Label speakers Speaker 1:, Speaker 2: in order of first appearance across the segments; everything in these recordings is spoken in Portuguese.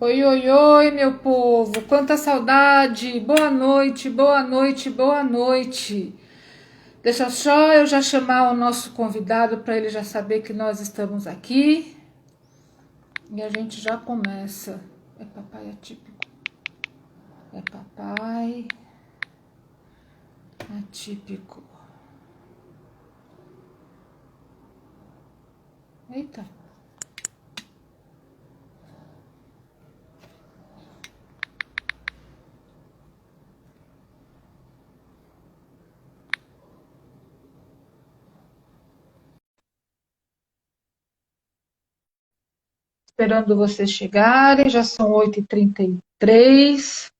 Speaker 1: Oi, oi, oi, meu povo, quanta saudade! Boa noite, boa noite, boa noite. Deixa só eu já chamar o nosso convidado para ele já saber que nós estamos aqui e a gente já começa. É papai atípico, é papai atípico. Eita. Esperando vocês chegarem, já são 8h33.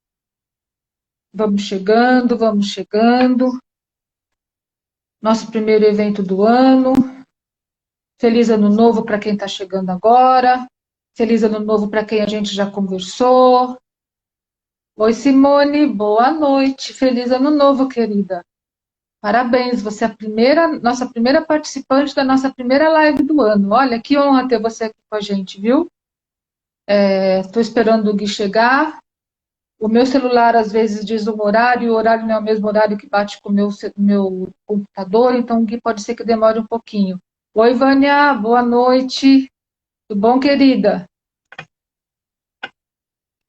Speaker 1: Vamos chegando, vamos chegando. Nosso primeiro evento do ano. Feliz ano novo para quem está chegando agora. Feliz ano novo para quem a gente já conversou. Oi, Simone, boa noite. Feliz ano novo, querida. Parabéns, você é a nossa primeira participante da nossa primeira live do ano. Olha, que honra ter você aqui com a gente, viu? Estou esperando o Gui chegar. O meu celular às vezes diz um horário, e o horário não é o mesmo horário que bate com o meu computador, então o Gui pode ser que demore um pouquinho. Oi, Vânia, boa noite. Tudo bom, querida?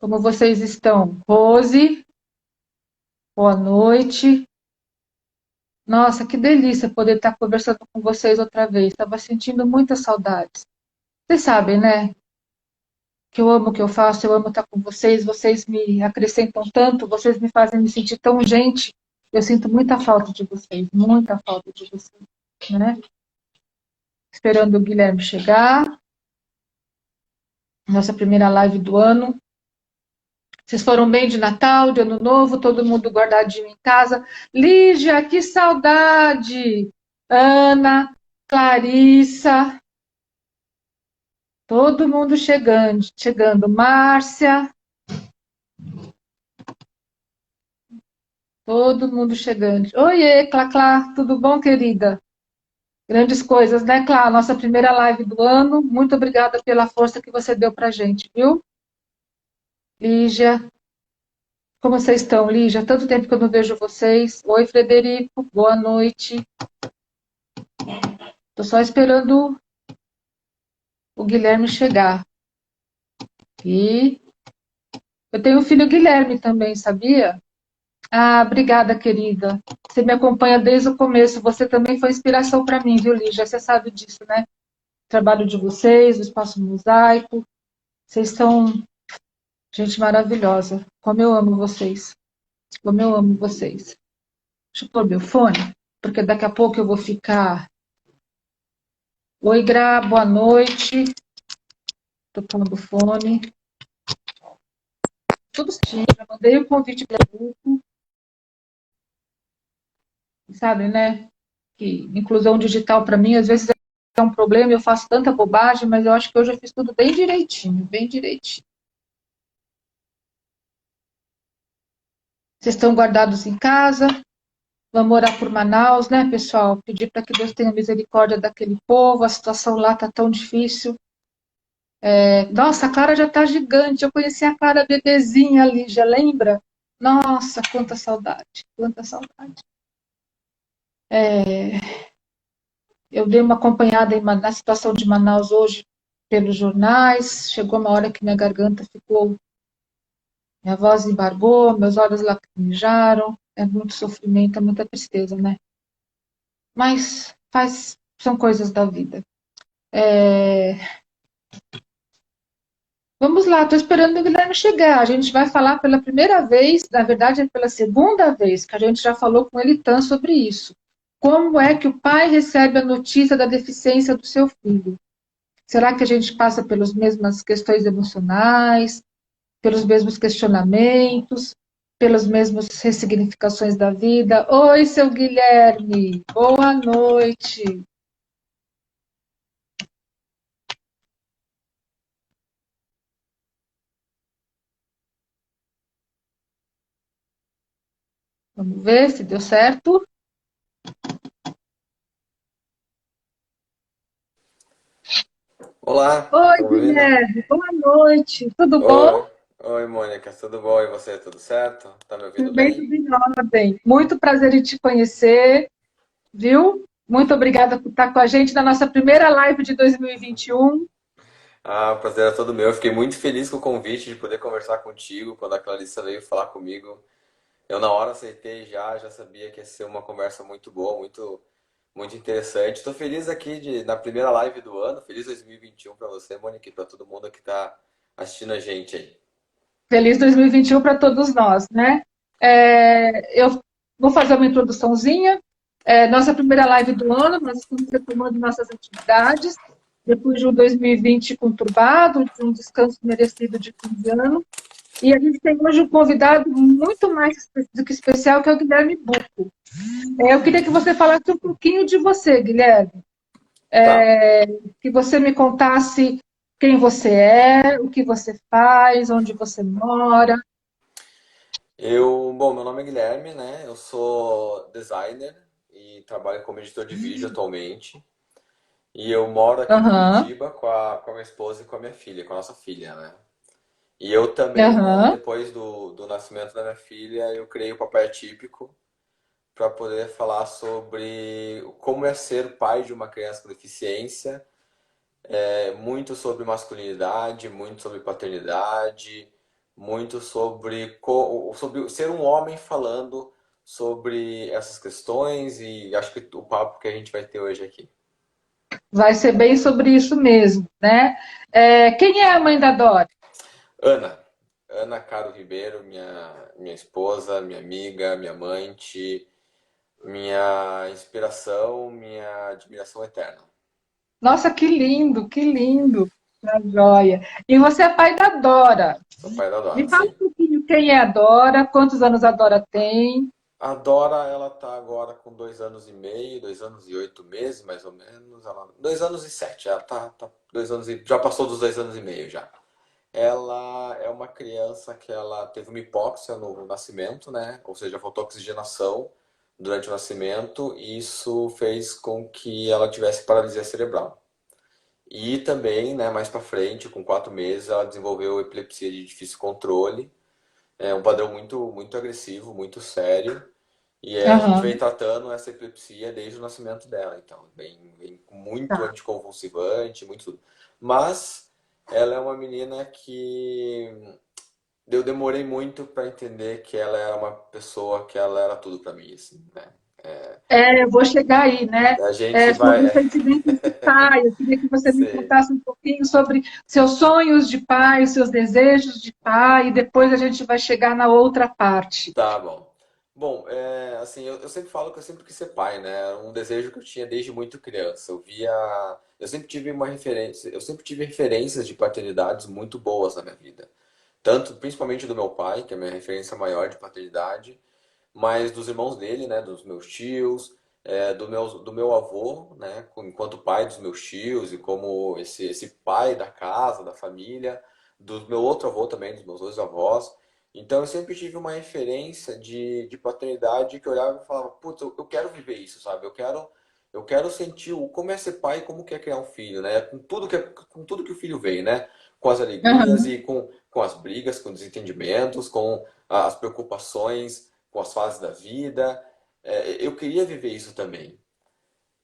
Speaker 1: Como vocês estão? Rose, boa noite. Nossa, que delícia poder estar conversando com vocês outra vez. Estava sentindo muitas saudades. Vocês sabem, né? Que eu amo o que eu faço, eu amo estar com vocês. Vocês me acrescentam tanto, vocês me fazem me sentir tão gente. Eu sinto muita falta de vocês, muita falta de vocês, né? Esperando o Guilherme chegar. Nossa primeira live do ano. Vocês foram bem de Natal, de Ano Novo, todo mundo guardadinho em casa. Lígia, que saudade! Ana, Clarissa, todo mundo chegando, chegando. Márcia, todo mundo chegando. Oiê, Clá, Clá, tudo bom, querida? Grandes coisas, né, Clá? Nossa primeira live do ano. Muito obrigada pela força que você deu pra gente, viu? Lígia, como vocês estão, Lígia? Tanto tempo que eu não vejo vocês. Oi, Frederico, boa noite. Tô só esperando o Guilherme chegar. E eu tenho o filho Guilherme também, sabia? Ah, obrigada, querida. Você me acompanha desde o começo. Você também foi inspiração para mim, viu, Lígia? Você sabe disso, né? O trabalho de vocês, o Espaço Mosaico. Vocês são gente maravilhosa. Como eu amo vocês. Como eu amo vocês. Deixa eu pôr meu fone, porque daqui a pouco eu vou ficar. Oi, Gra, boa noite. Tô pondo o fone. Tudo certinho. Já mandei o convite para o grupo. Sabe, né? Que inclusão digital para mim às vezes é um problema, eu faço tanta bobagem, mas eu acho que hoje eu fiz tudo bem direitinho, bem direitinho. Vocês estão guardados em casa, vamos orar por Manaus, né, pessoal? Pedir para que Deus tenha misericórdia daquele povo, a situação lá está tão difícil. Nossa, a Clara já está gigante, eu conheci a Clara bebezinha ali, já lembra? Nossa, quanta saudade, quanta saudade. Eu dei uma acompanhada na situação de Manaus hoje pelos jornais, chegou uma hora que minha garganta ficou. Minha voz embargou, meus olhos lacrimejaram, é muito sofrimento, é muita tristeza, né? Mas são coisas da vida. É, vamos lá, estou esperando o Guilherme chegar. A gente vai falar pela primeira vez, na verdade é pela segunda vez, que a gente já falou com ele tanto sobre isso. Como é que o pai recebe a notícia da deficiência do seu filho? Será que a gente passa pelas mesmas questões emocionais? Pelos mesmos questionamentos, pelas mesmas ressignificações da vida. Oi, seu Guilherme, boa noite. Vamos ver se deu certo.
Speaker 2: Olá,
Speaker 1: Oi,
Speaker 2: tá me ouvindo?
Speaker 1: Guilherme, boa noite. Tudo bom?
Speaker 2: Oi, oi, Mônica, tudo bom? E você, tudo certo? Tá me ouvindo
Speaker 1: Também
Speaker 2: bem?
Speaker 1: tudo em ordem. Muito prazer em te conhecer, viu? Muito obrigada por estar com a gente na nossa primeira live de 2021.
Speaker 2: Ah, o prazer é todo meu. Eu fiquei muito feliz com o convite de poder conversar contigo quando a Clarissa veio falar comigo. Eu na hora aceitei já sabia que ia ser uma conversa muito boa, muito interessante. Estou feliz aqui na primeira live do ano. Feliz 2021 para você, Mônica, e para todo mundo que está assistindo a gente aí.
Speaker 1: Feliz 2021 para todos nós, né? Eu vou fazer uma introduçãozinha. Nossa primeira live do ano, nós estamos retomando nossas atividades, depois de um 2020 conturbado, de um descanso merecido de fim de ano. E a gente tem hoje um convidado muito mais do que especial, que é o Guilherme Bucco. Eu queria que você falasse um pouquinho de você, Guilherme,
Speaker 2: Tá.
Speaker 1: que você me contasse quem você é, o que você faz, onde você mora.
Speaker 2: Bom, meu nome é Guilherme, né? Eu sou designer e trabalho como editor de vídeo atualmente. E eu moro aqui em
Speaker 1: Aham,
Speaker 2: Curitiba com a minha esposa e com a minha filha, com a nossa filha, né? E eu também, né,
Speaker 1: aham.
Speaker 2: depois do nascimento da minha filha, eu criei o Papai Atípico para poder falar sobre como é ser pai de uma criança com deficiência, muito sobre masculinidade, muito sobre paternidade, muito sobre ser um homem falando sobre essas questões e acho que o papo que a gente vai ter hoje aqui.
Speaker 1: Vai ser bem sobre isso mesmo, né? Quem é a mãe da Dora?
Speaker 2: Ana, Ana Caro Ribeiro, minha esposa, minha amiga, minha amante, minha inspiração, minha admiração eterna.
Speaker 1: Nossa, que lindo, que lindo. Tá joia. E você é pai da Dora.
Speaker 2: Sou pai da
Speaker 1: Me
Speaker 2: Dora,
Speaker 1: fala
Speaker 2: sim.
Speaker 1: um pouquinho quem é a Dora, quantos anos a Dora tem.
Speaker 2: A Dora, ela tá agora com 2 anos e meio, 2 anos e 8 meses, mais ou menos. 2 anos e 7, ela tá 2 anos já passou dos 2 anos e meio já. Ela é uma criança que ela teve uma hipóxia no nascimento, né? Ou seja, faltou oxigenação durante o nascimento e isso fez com que ela tivesse paralisia cerebral. E também, né, mais para frente, com 4 meses, ela desenvolveu epilepsia de difícil controle. É um padrão muito agressivo, muito sério. E a gente vem
Speaker 1: Aham,
Speaker 2: tratando essa epilepsia desde o nascimento dela. Então, vem com muito
Speaker 1: tá.
Speaker 2: anticonvulsivante, muito tudo. Mas ela é uma menina que eu demorei muito para entender que ela era uma pessoa que ela era tudo para mim, assim, né?
Speaker 1: Eu vou chegar aí, né?
Speaker 2: A gente
Speaker 1: Sobre os
Speaker 2: vai.
Speaker 1: sentimentos de pai. Eu queria que você me
Speaker 2: Sei.
Speaker 1: contasse um pouquinho sobre seus sonhos de pai, seus desejos de pai, e depois a gente vai chegar na outra parte.
Speaker 2: Tá bom. Bom, assim, eu sempre falo que eu sempre quis ser pai, né? Era um desejo que eu tinha desde muito criança. Eu sempre tive uma referência, eu sempre tive referências de paternidades muito boas na minha vida. Tanto, principalmente do meu pai, que é a minha referência maior de paternidade, mas dos irmãos dele, né? Dos meus tios, do meu avô, né? Enquanto pai dos meus tios e como esse pai da casa, da família, do meu outro avô também, dos meus dois avós. Então eu sempre tive uma referência de paternidade que eu olhava e falava, putz, eu quero viver isso, sabe? Eu quero sentir como é ser pai e como que é criar um filho, né? Com tudo que o filho vem, né? Com as alegrias
Speaker 1: Aham.
Speaker 2: e com as brigas, com os desentendimentos, com as preocupações, com as fases da vida. Eu queria viver isso também.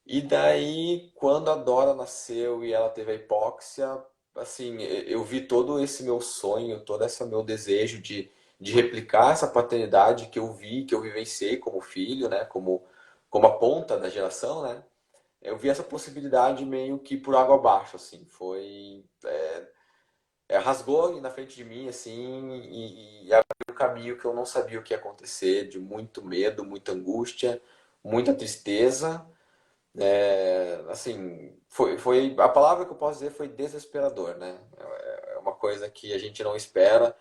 Speaker 2: E daí, quando a Dora nasceu e ela teve a hipóxia, assim, eu vi todo esse meu sonho, todo esse meu desejo de replicar essa paternidade que eu vi, que eu vivenciei como filho, né? Como a ponta da geração, né? Eu vi essa possibilidade meio que por água abaixo, assim. Rasgou na frente de mim, assim, e abriu um caminho que eu não sabia o que ia acontecer, de muito medo, muita angústia, muita tristeza. Assim, a palavra que eu posso dizer foi desesperador, né? É uma coisa que a gente não espera,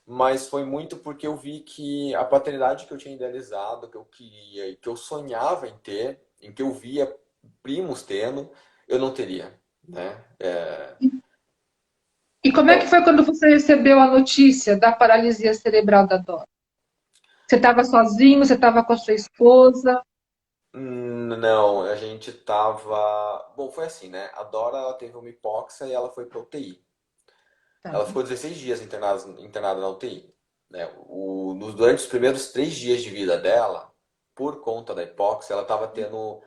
Speaker 2: mas foi muito porque eu vi que a paternidade que eu tinha idealizado, que eu queria e que eu sonhava em ter, em que eu via primos tendo, eu não teria, né?
Speaker 1: E como é que
Speaker 2: Então,
Speaker 1: foi quando você recebeu a notícia da paralisia cerebral da Dora? Você estava sozinho? Você estava com a sua esposa?
Speaker 2: Não, a gente tava. Bom, foi assim, né? A Dora ela teve uma hipóxia e ela foi pra UTI.
Speaker 1: Tá.
Speaker 2: Ela ficou 16 dias internada na UTI. Né? Durante os primeiros 3 dias de vida dela, por conta da hipóxia, ela tava tendo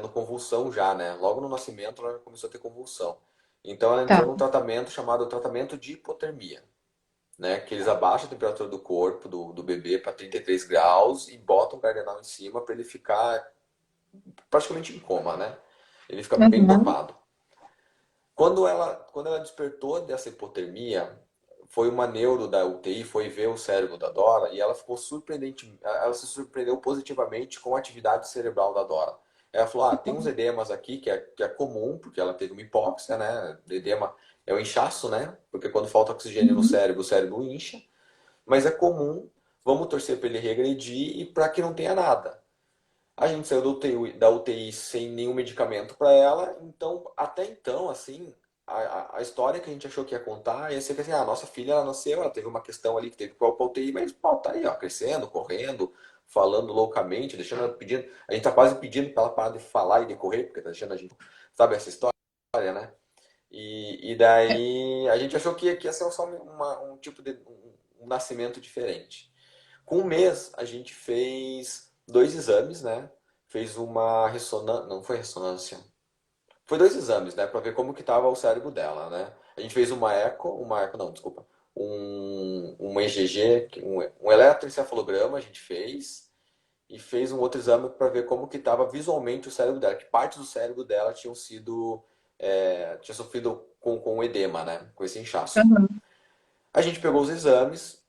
Speaker 2: convulsão já, né? Logo no nascimento ela começou a ter convulsão. Então ela entrou
Speaker 1: Tá.
Speaker 2: num tratamento chamado tratamento de hipotermia, né? Que eles abaixam a temperatura do corpo do bebê para 33 graus e botam o cardenal em cima para ele ficar praticamente em coma, né? Ele fica bem
Speaker 1: Uhum.
Speaker 2: dopado. Quando ela despertou dessa hipotermia, foi uma neuro da UTI, foi ver o cérebro da Dora e ela ficou surpreendente, ela se surpreendeu positivamente com a atividade cerebral da Dora. Ela falou, tem uns edemas aqui que é comum, porque ela teve uma hipóxia, né? Edema é o inchaço, né? Porque quando falta oxigênio no
Speaker 1: Uhum.
Speaker 2: cérebro, o cérebro incha. Mas é comum, vamos torcer para ele regredir e para que não tenha nada. A gente saiu da UTI sem nenhum medicamento para ela, então, até então, assim, a história que a gente achou que ia contar ia ser que assim, a nossa filha, ela nasceu, ela teve uma questão ali que teve que ir pra UTI, mas, pô, tá aí, ó, crescendo, correndo, falando loucamente, deixando ela pedindo, a gente tá quase pedindo pra ela parar de falar e de correr, porque tá deixando a gente, sabe essa história, né? E daí, a gente achou que ia ser só um tipo de, um nascimento diferente. Com um mês, a gente fez 2 exames, né? Fez uma ressonância, não foi ressonância. Foi 2 exames, né? Pra ver como que tava o cérebro dela, né? A gente fez uma eco não, desculpa. Um EGG, um eletroencefalograma a gente fez. E fez um outro exame para ver como que estava visualmente o cérebro dela. Que partes do cérebro dela tinham sido... tinha sofrido com edema, né? Com esse inchaço.
Speaker 1: Uhum.
Speaker 2: A gente pegou os exames,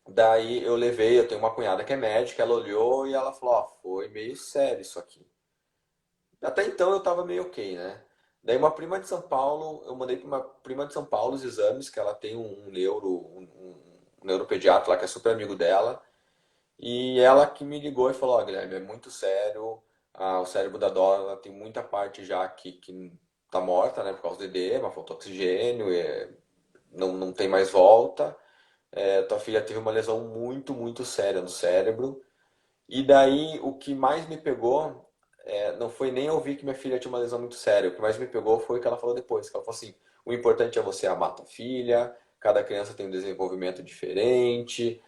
Speaker 2: daí eu tenho uma cunhada que é médica, ela olhou e ela falou, ó, foi meio sério isso aqui. Até então eu tava meio ok, né? Daí uma prima de São Paulo, eu mandei para uma prima de São Paulo os exames, que ela tem um neuropediatra lá que é super amigo dela, e ela que me ligou e falou, ó, Guilherme, é muito sério, o cérebro da Dora tem muita parte já que tá morta, né, por causa do edema, faltou oxigênio, não tem mais volta. Tua filha teve uma lesão muito, muito séria no cérebro. E daí o que mais me pegou não foi nem ouvir que minha filha tinha uma lesão muito séria. O que mais me pegou foi o que ela falou depois. Que ela falou assim: o importante é você amar tua filha, cada criança tem um desenvolvimento diferente.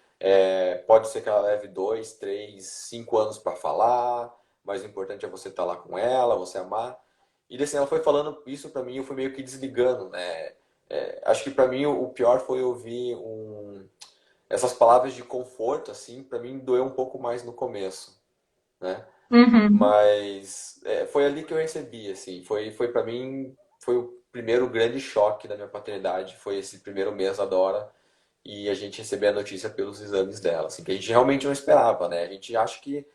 Speaker 2: Pode ser que ela leve 2, 3, 5 anos para falar, mas o importante é você estar lá com ela, você amar. E assim, ela foi falando isso pra mim, eu fui meio que desligando, né? Acho que pra mim o pior foi ouvir essas palavras de conforto, assim, pra mim doeu um pouco mais no começo, né?
Speaker 1: Uhum.
Speaker 2: Mas foi ali que eu recebi, assim, foi para mim, foi o primeiro grande choque da minha paternidade, foi esse primeiro mês da Dora e a gente receber a notícia pelos exames dela, assim, que a gente realmente não esperava, né? A gente acha que,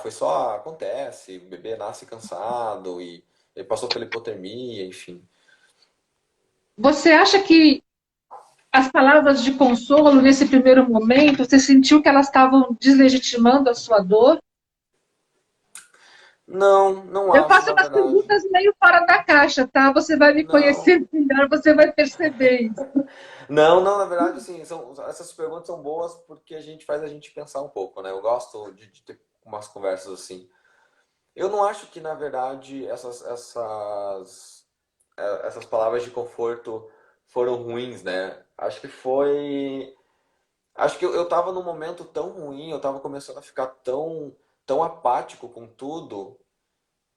Speaker 2: foi só, acontece, o bebê nasce cansado e ele passou pela hipotermia, enfim.
Speaker 1: Você acha que as palavras de consolo nesse primeiro momento, você sentiu que elas estavam deslegitimando a sua dor?
Speaker 2: Não, não
Speaker 1: Eu
Speaker 2: acho,
Speaker 1: faço
Speaker 2: na
Speaker 1: umas
Speaker 2: verdade.
Speaker 1: perguntas meio fora da caixa, tá? Você vai me
Speaker 2: Não.
Speaker 1: conhecer melhor, você vai perceber isso.
Speaker 2: Não, não, na verdade, assim, essas perguntas são boas porque a gente pensar um pouco, né? Eu gosto de ter umas conversas assim. Eu não acho que, na verdade, essas palavras de conforto foram ruins, né? Acho que foi. Acho que eu tava num momento tão ruim, eu tava começando a ficar tão apático com tudo,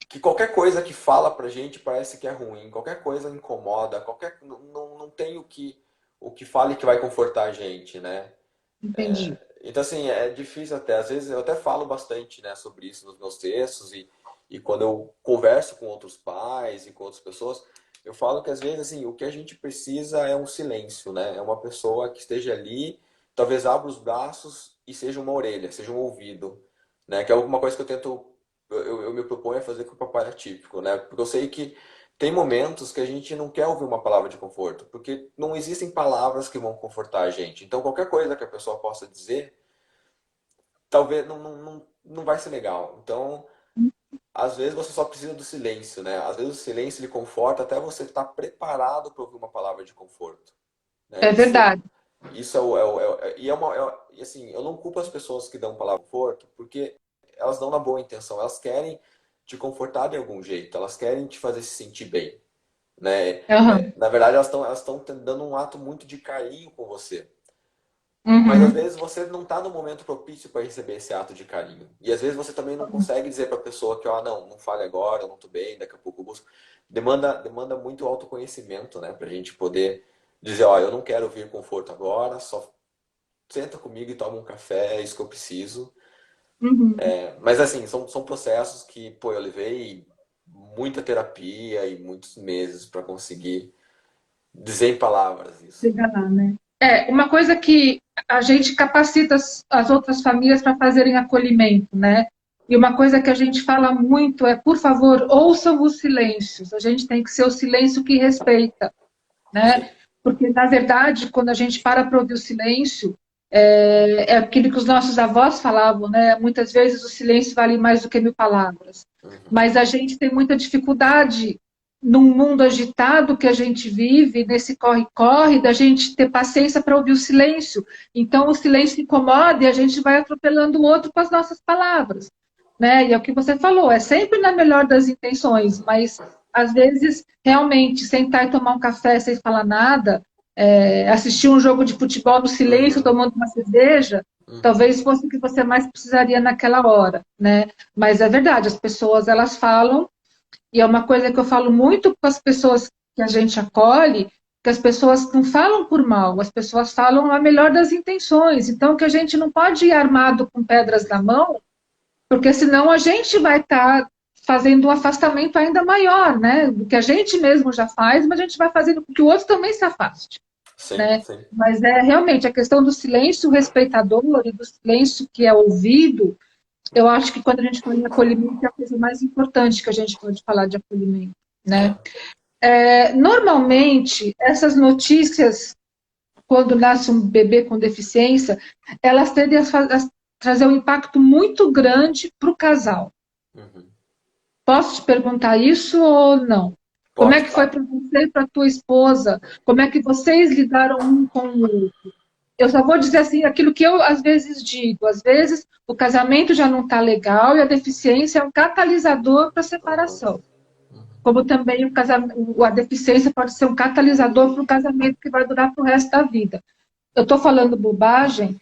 Speaker 2: que qualquer coisa que fala pra gente parece que é ruim, qualquer coisa incomoda, não tem o que fale que vai confortar a gente, né?
Speaker 1: Entendi.
Speaker 2: Então, assim, é difícil até. Às vezes eu até falo bastante, né, sobre isso nos meus textos e quando eu converso com outros pais e com outras pessoas, eu falo que às vezes, assim, o que a gente precisa é um silêncio, né? É uma pessoa que esteja ali, talvez abra os braços e seja uma orelha, seja um ouvido, né? Que é alguma coisa que eu me proponho a fazer com o papai atípico, né? Porque eu sei que tem momentos que a gente não quer ouvir uma palavra de conforto, porque não existem palavras que vão confortar a gente. Então, qualquer coisa que a pessoa possa dizer, talvez não vai ser legal. Então, às vezes você só precisa do silêncio, né? Às vezes o silêncio lhe conforta até você estar preparado para ouvir uma palavra de conforto, né?
Speaker 1: É
Speaker 2: Isso
Speaker 1: verdade.
Speaker 2: isso e e assim, eu não culpo as pessoas que dão palavra de conforto, porque elas dão na boa intenção, elas querem te confortar de algum jeito, elas querem te fazer se sentir bem, né?
Speaker 1: Aham.
Speaker 2: Na verdade, elas estão dando um ato muito de carinho com você. Mas às
Speaker 1: Uhum.
Speaker 2: vezes você não está no momento propício para receber esse ato de carinho. E às vezes você também não consegue dizer para a pessoa que, ó, não, não fale agora, eu não estou bem, daqui a pouco eu busco. Demanda muito autoconhecimento, né? Para a gente poder dizer, ó, eu não quero vir conforto agora, só senta comigo e toma um café, é isso que eu preciso.
Speaker 1: Uhum.
Speaker 2: Mas assim, são processos que, pô, eu levei muita terapia e muitos meses para conseguir dizer em palavras isso.
Speaker 1: Chega lá, né? É, uma coisa que a gente capacita as outras famílias para fazerem acolhimento, né? E uma coisa que a gente fala muito é, por favor, ouçam os silêncios. A gente tem que ser o silêncio que respeita,
Speaker 2: Sim.
Speaker 1: né? Porque, na verdade, quando a gente para ouvir o silêncio, é aquilo que os nossos avós falavam, né? Muitas vezes o silêncio vale mais do que mil palavras.
Speaker 2: Uhum.
Speaker 1: Mas a gente tem muita dificuldade num mundo agitado que a gente vive, nesse corre-corre, da gente ter paciência para ouvir o silêncio. Então, o silêncio incomoda e a gente vai atropelando o outro com as nossas palavras. Né? E é o que você falou, é sempre na melhor das intenções, mas às vezes, realmente, sentar e tomar um café sem falar nada, assistir um jogo de futebol no silêncio,
Speaker 2: Uhum.
Speaker 1: tomando uma cerveja,
Speaker 2: Uhum.
Speaker 1: talvez fosse o que você mais precisaria naquela hora, né? Mas é verdade, as pessoas, elas falam, e é uma coisa que eu falo muito com as pessoas que a gente acolhe, que as pessoas não falam por mal, as pessoas falam a melhor das intenções. Então, que a gente não pode ir armado com pedras na mão, porque senão a gente vai estar fazendo um afastamento ainda maior, né? Do que a gente mesmo já faz, mas a gente vai fazendo com que o outro também se afaste,
Speaker 2: Sim,
Speaker 1: né?
Speaker 2: sim.
Speaker 1: Mas é realmente a questão do silêncio respeitador e do silêncio que é ouvido. Eu acho que quando a gente fala em acolhimento é a coisa mais importante que a gente pode falar de acolhimento, né?
Speaker 2: É.
Speaker 1: Normalmente essas notícias, quando nasce um bebê com deficiência, elas tendem a trazer um impacto muito grande para o casal.
Speaker 2: Uhum.
Speaker 1: Posso te perguntar isso ou não? Como é
Speaker 2: Pode,
Speaker 1: que foi
Speaker 2: claro.
Speaker 1: para você e para tua esposa? Como é que vocês lidaram um com o outro? Eu só vou dizer assim, aquilo que eu às vezes digo. Às vezes o casamento já não está legal e a deficiência é um catalisador para a
Speaker 2: Uhum.
Speaker 1: separação. Como também a deficiência pode ser um catalisador para o casamento que vai durar para o resto da vida. Eu estou falando bobagem?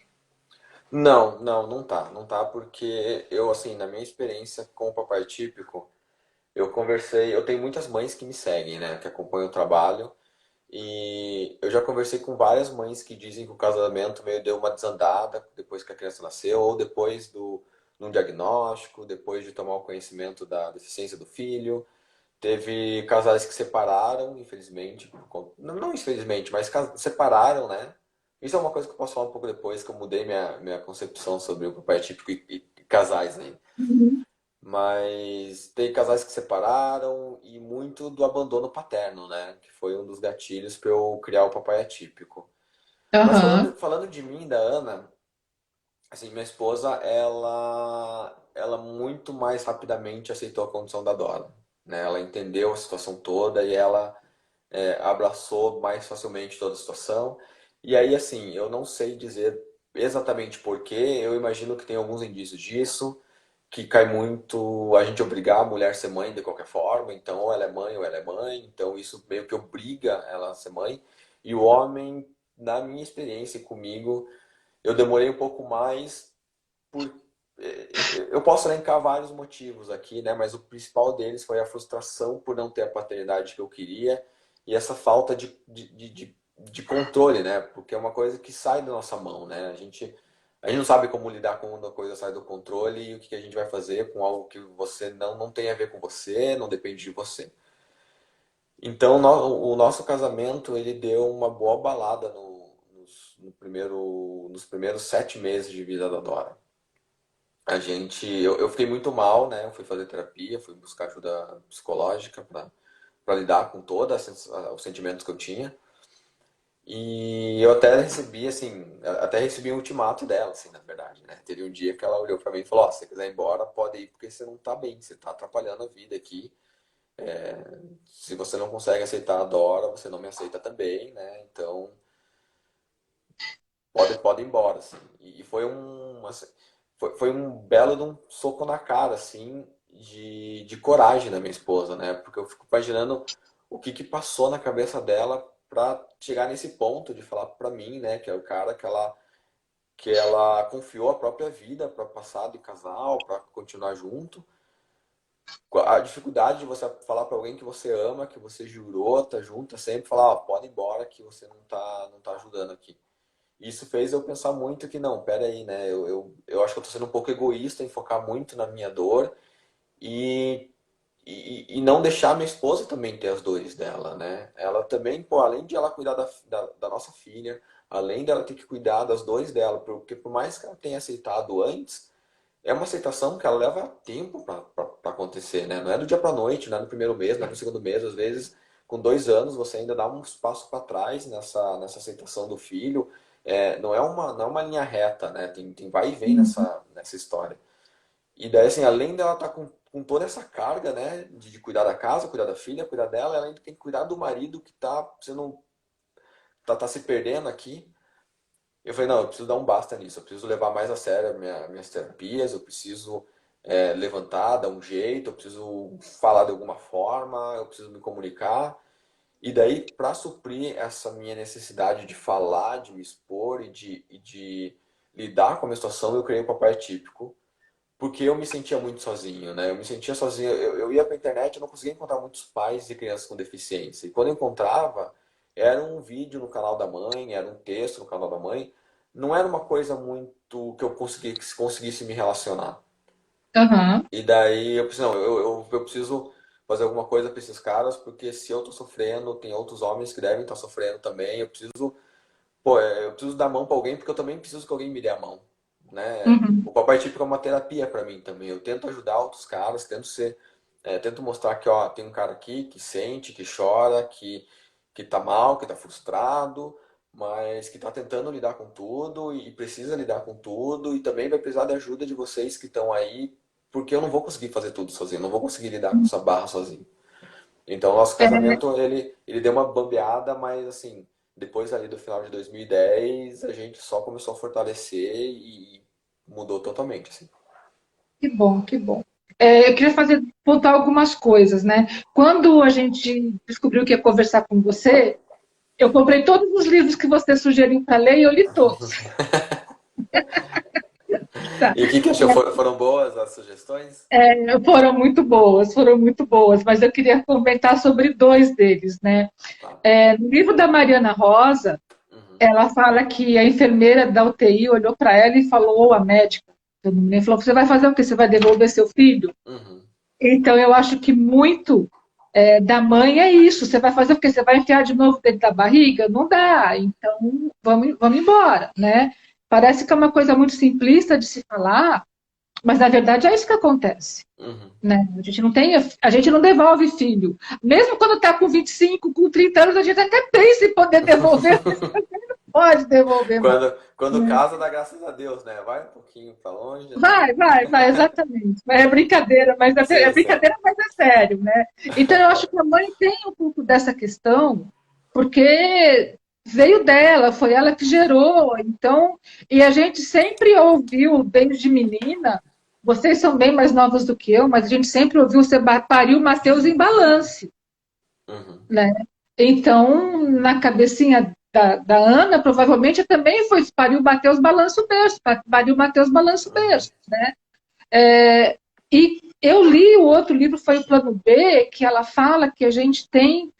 Speaker 2: Não, não, não tá. Não tá porque eu, assim, na minha experiência com o papai típico, eu conversei. Eu tenho muitas mães que me seguem, né? Que acompanham o trabalho. E eu já conversei com várias mães que dizem que o casamento meio deu uma desandada depois que a criança nasceu, ou depois de um diagnóstico, depois de tomar o conhecimento da deficiência do filho. Teve casais que separaram, infelizmente, não infelizmente, mas separaram, né? Isso é uma coisa que eu posso falar um pouco depois, que eu mudei minha concepção sobre o papai típico e casais aí.
Speaker 1: Uhum.
Speaker 2: Mas tem casais que separaram e muito do abandono paterno, né? Que foi um dos gatilhos para eu criar o papai atípico. Mas
Speaker 1: Aham.
Speaker 2: falando de mim, da Ana, assim, minha esposa, ela muito mais rapidamente aceitou a condição da Dora, né? Ela entendeu a situação toda e ela abraçou mais facilmente toda a situação. E aí, assim, eu não sei dizer exatamente por quê, eu imagino que tem alguns indícios disso, que cai muito a gente obrigar a mulher a ser mãe de qualquer forma, então ou ela é mãe ou ela é mãe, então isso meio que obriga ela a ser mãe. E o homem, na minha experiência comigo, eu demorei um pouco mais por eu posso elencar vários motivos aqui, né? Mas o principal deles foi a frustração por não ter a paternidade que eu queria e essa falta de controle, né? Porque é uma coisa que sai da nossa mão, né? A gente não sabe como lidar com quando a coisa sai do controle e o que a gente vai fazer com algo que você não tem a ver com você, não depende de você. Então, o nosso casamento, ele deu uma boa balada nos primeiros 7 meses de vida da Dora. Eu fiquei muito mal, né? Eu fui fazer terapia, fui buscar ajuda psicológica para lidar com todos os sentimentos que eu tinha. E eu até recebi, assim, até recebi um ultimato dela, assim, na verdade, né? Teve um dia que ela olhou para mim e falou: Ó, se você quiser ir embora, pode ir, porque você não tá bem, você tá atrapalhando a vida aqui. Se você não consegue aceitar a Dora, você não me aceita também, né? Então, pode ir embora, assim. E foi um, assim, foi um belo de um soco na cara, assim, de coragem da minha esposa, né? Porque eu fico imaginando o que passou na cabeça dela pra chegar nesse ponto de falar pra mim, né, que é o cara que ela confiou a própria vida para passar de casal, para continuar junto. A dificuldade de você falar para alguém que você ama, que você jurou, tá junto, é sempre falar, ó, pode ir embora que você não tá ajudando aqui. Isso fez eu pensar muito que não, pera aí, né? Eu acho que eu tô sendo um pouco egoísta em focar muito na minha dor e, e não deixar minha esposa também ter as dores dela, né? Ela também, pô, além de ela cuidar da nossa filha, além dela ter que cuidar das dores dela, porque por mais que ela tenha aceitado antes, é uma aceitação que ela leva tempo para acontecer, né? Não é do dia para noite, não é no primeiro mês, não é no segundo mês. Às vezes, com 2 anos, você ainda dá um passo para trás nessa aceitação do filho. Não é uma linha reta, né? Tem vai e vem
Speaker 1: Uhum.
Speaker 2: nessa história. E daí, assim, além dela estar com toda essa carga, né? De cuidar da casa, cuidar da filha, cuidar dela, ela ainda tem que cuidar do marido que tá se perdendo aqui. Eu falei, não, eu preciso dar um basta nisso, eu preciso levar mais a sério minhas terapias, eu preciso levantar, dar um jeito, eu preciso falar de alguma forma, eu preciso me comunicar. E daí, para suprir essa minha necessidade de falar, de me expor e de lidar com a minha situação, eu criei o Papai Atípico, porque eu me sentia muito sozinho, né? Eu me sentia sozinho, eu ia pra internet, eu não conseguia encontrar muitos pais de crianças com deficiência. E quando eu encontrava, era um vídeo no canal da mãe, era um texto no canal da mãe, não era uma coisa muito que eu conseguisse me relacionar.
Speaker 1: Aham.
Speaker 2: E daí eu preciso, não, eu preciso fazer alguma coisa para esses caras, porque se eu tô sofrendo, tem outros homens que devem estar sofrendo também. Eu preciso dar a mão para alguém, porque eu também preciso que alguém me dê a mão, né?
Speaker 1: Uhum.
Speaker 2: O papai típico é uma terapia para mim também. Eu tento ajudar outros caras, tento mostrar que, ó, tem um cara aqui que sente, que chora, que tá mal, que tá frustrado, mas que tá tentando lidar com tudo e precisa lidar com tudo e também vai precisar da ajuda de vocês que estão aí, porque eu não vou conseguir fazer tudo sozinho, não vou conseguir lidar com essa barra sozinho. Então, o nosso
Speaker 1: É,
Speaker 2: casamento, ele deu uma bambeada, mas assim, depois ali do final de 2010, a gente só começou a fortalecer e mudou totalmente, assim.
Speaker 1: que bom, que bom. Eu queria pontuar algumas coisas, né? Quando a gente descobriu que ia conversar com você, eu comprei todos os livros que você sugeriu para ler e eu li todos. Tá.
Speaker 2: E o que achou? Foram boas as sugestões?
Speaker 1: Foram muito boas, foram muito boas, mas eu queria comentar sobre dois deles, né?
Speaker 2: Tá.
Speaker 1: No livro da Mariana Rosa,
Speaker 2: Uhum.
Speaker 1: ela fala que a enfermeira da UTI olhou para ela e falou, ou a médica, eu não me lembro, falou, você vai fazer o quê? Você vai devolver seu filho?
Speaker 2: Uhum.
Speaker 1: Então, eu acho que muito da mãe é isso. Você vai fazer o quê? Você vai enfiar de novo dentro da barriga? Não dá. Então, vamos embora, né? Parece que é uma coisa muito simplista de se falar, mas na verdade é isso que acontece.
Speaker 2: Uhum.
Speaker 1: Né? A gente não devolve filho. Mesmo quando está com 25, com 30 anos, a gente até pensa em poder devolver, mas não pode devolver mais.
Speaker 2: Quando casa, dá graças a Deus, né? Vai um pouquinho pra longe, né?
Speaker 1: Vai, exatamente. É brincadeira, mas é
Speaker 2: Sei, sei.
Speaker 1: brincadeira, mas é sério, né? Então eu acho que a mãe tem um pouco dessa questão, porque veio dela, foi ela que gerou. Então, e a gente sempre ouviu, desde menina, vocês são bem mais novos do que eu, mas a gente sempre ouviu você pariu Mateus em balance,
Speaker 2: Uhum.
Speaker 1: né? Então, na cabecinha da Ana, provavelmente também foi pariu Mateus balanço berço, pariu Mateus balanço
Speaker 2: Uhum.
Speaker 1: berço, né? E eu li o outro livro, foi o Plano B, que ela fala que a gente tem,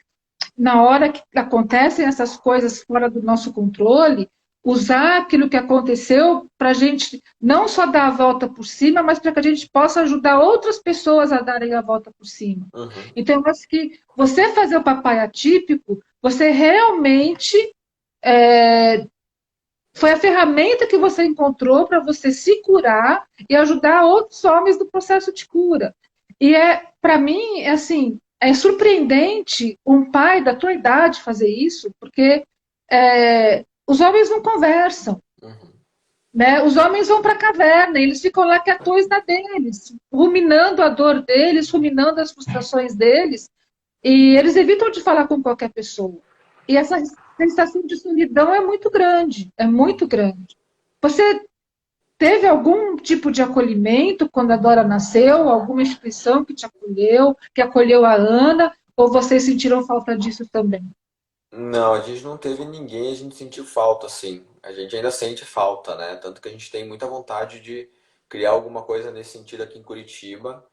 Speaker 1: na hora que acontecem essas coisas fora do nosso controle, usar aquilo que aconteceu para a gente não só dar a volta por cima, mas para que a gente possa ajudar outras pessoas a darem a volta por cima.
Speaker 2: Uhum.
Speaker 1: Então, eu acho que você fazer o papai atípico, você realmente foi a ferramenta que você encontrou para você se curar e ajudar outros homens no processo de cura. E para mim, assim, é surpreendente um pai da tua idade fazer isso, porque os homens não conversam,
Speaker 2: Uhum.
Speaker 1: né? Os homens vão para a caverna, eles ficam lá quietões na deles, ruminando a dor deles, ruminando as frustrações deles, e eles evitam de falar com qualquer pessoa. E essa A sensação de solidão é muito grande, é muito grande. Você teve algum tipo de acolhimento quando a Dora nasceu? Alguma instituição que acolheu a Ana? Ou vocês sentiram falta disso também?
Speaker 2: Não, a gente não teve ninguém, a gente sentiu falta, sim. A gente ainda sente falta, né? Tanto que a gente tem muita vontade de criar alguma coisa nesse sentido aqui em Curitiba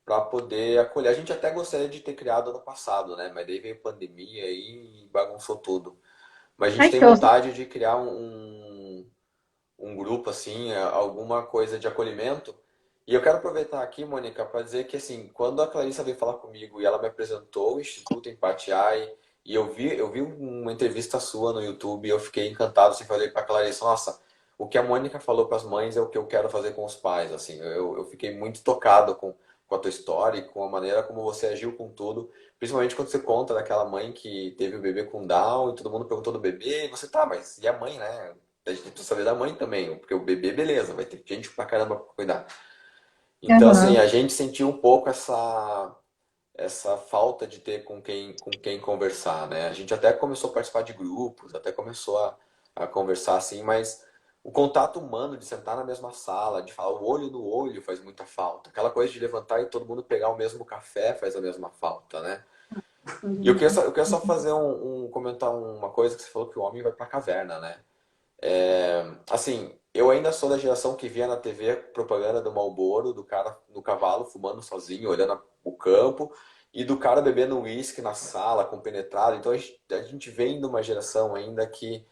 Speaker 2: para poder acolher. A gente até gostaria de ter criado ano passado, né? Mas daí veio pandemia aí e bagunçou tudo. Mas a
Speaker 1: Ah,
Speaker 2: gente tem
Speaker 1: então,
Speaker 2: vontade de criar um grupo, assim, alguma coisa de acolhimento. E eu quero aproveitar aqui, Mônica, para dizer que, assim, quando a Clarissa veio falar comigo e ela me apresentou o Instituto Empatiai, e eu vi uma entrevista sua no YouTube e eu fiquei encantado, assim, falei para a Clarissa, nossa, o que a Mônica falou para as mães é o que eu quero fazer com os pais, assim, eu fiquei muito tocado com a tua história e com a maneira como você agiu com tudo, principalmente quando você conta daquela mãe que teve o bebê com Down e todo mundo perguntou do bebê, e você, tá, mas e a mãe, né? A gente precisa saber da mãe também, porque o bebê, beleza, vai ter gente pra caramba pra cuidar. Então, assim,
Speaker 1: aham.
Speaker 2: a gente sentiu um pouco essa falta de ter com quem conversar, né? A gente até começou a participar de grupos, até começou a conversar assim, mas o contato humano de sentar na mesma sala, de falar o olho no olho faz muita falta. Aquela coisa de levantar e todo mundo pegar o mesmo café faz a mesma falta, né? E eu queria só fazer comentar uma coisa que você falou que o homem vai pra caverna, né? Assim, eu ainda sou da geração que via na TV propaganda do Marlboro, do cara no cavalo fumando sozinho, olhando o campo, e do cara bebendo uísque na sala, compenetrado. Então a gente vem de uma geração ainda que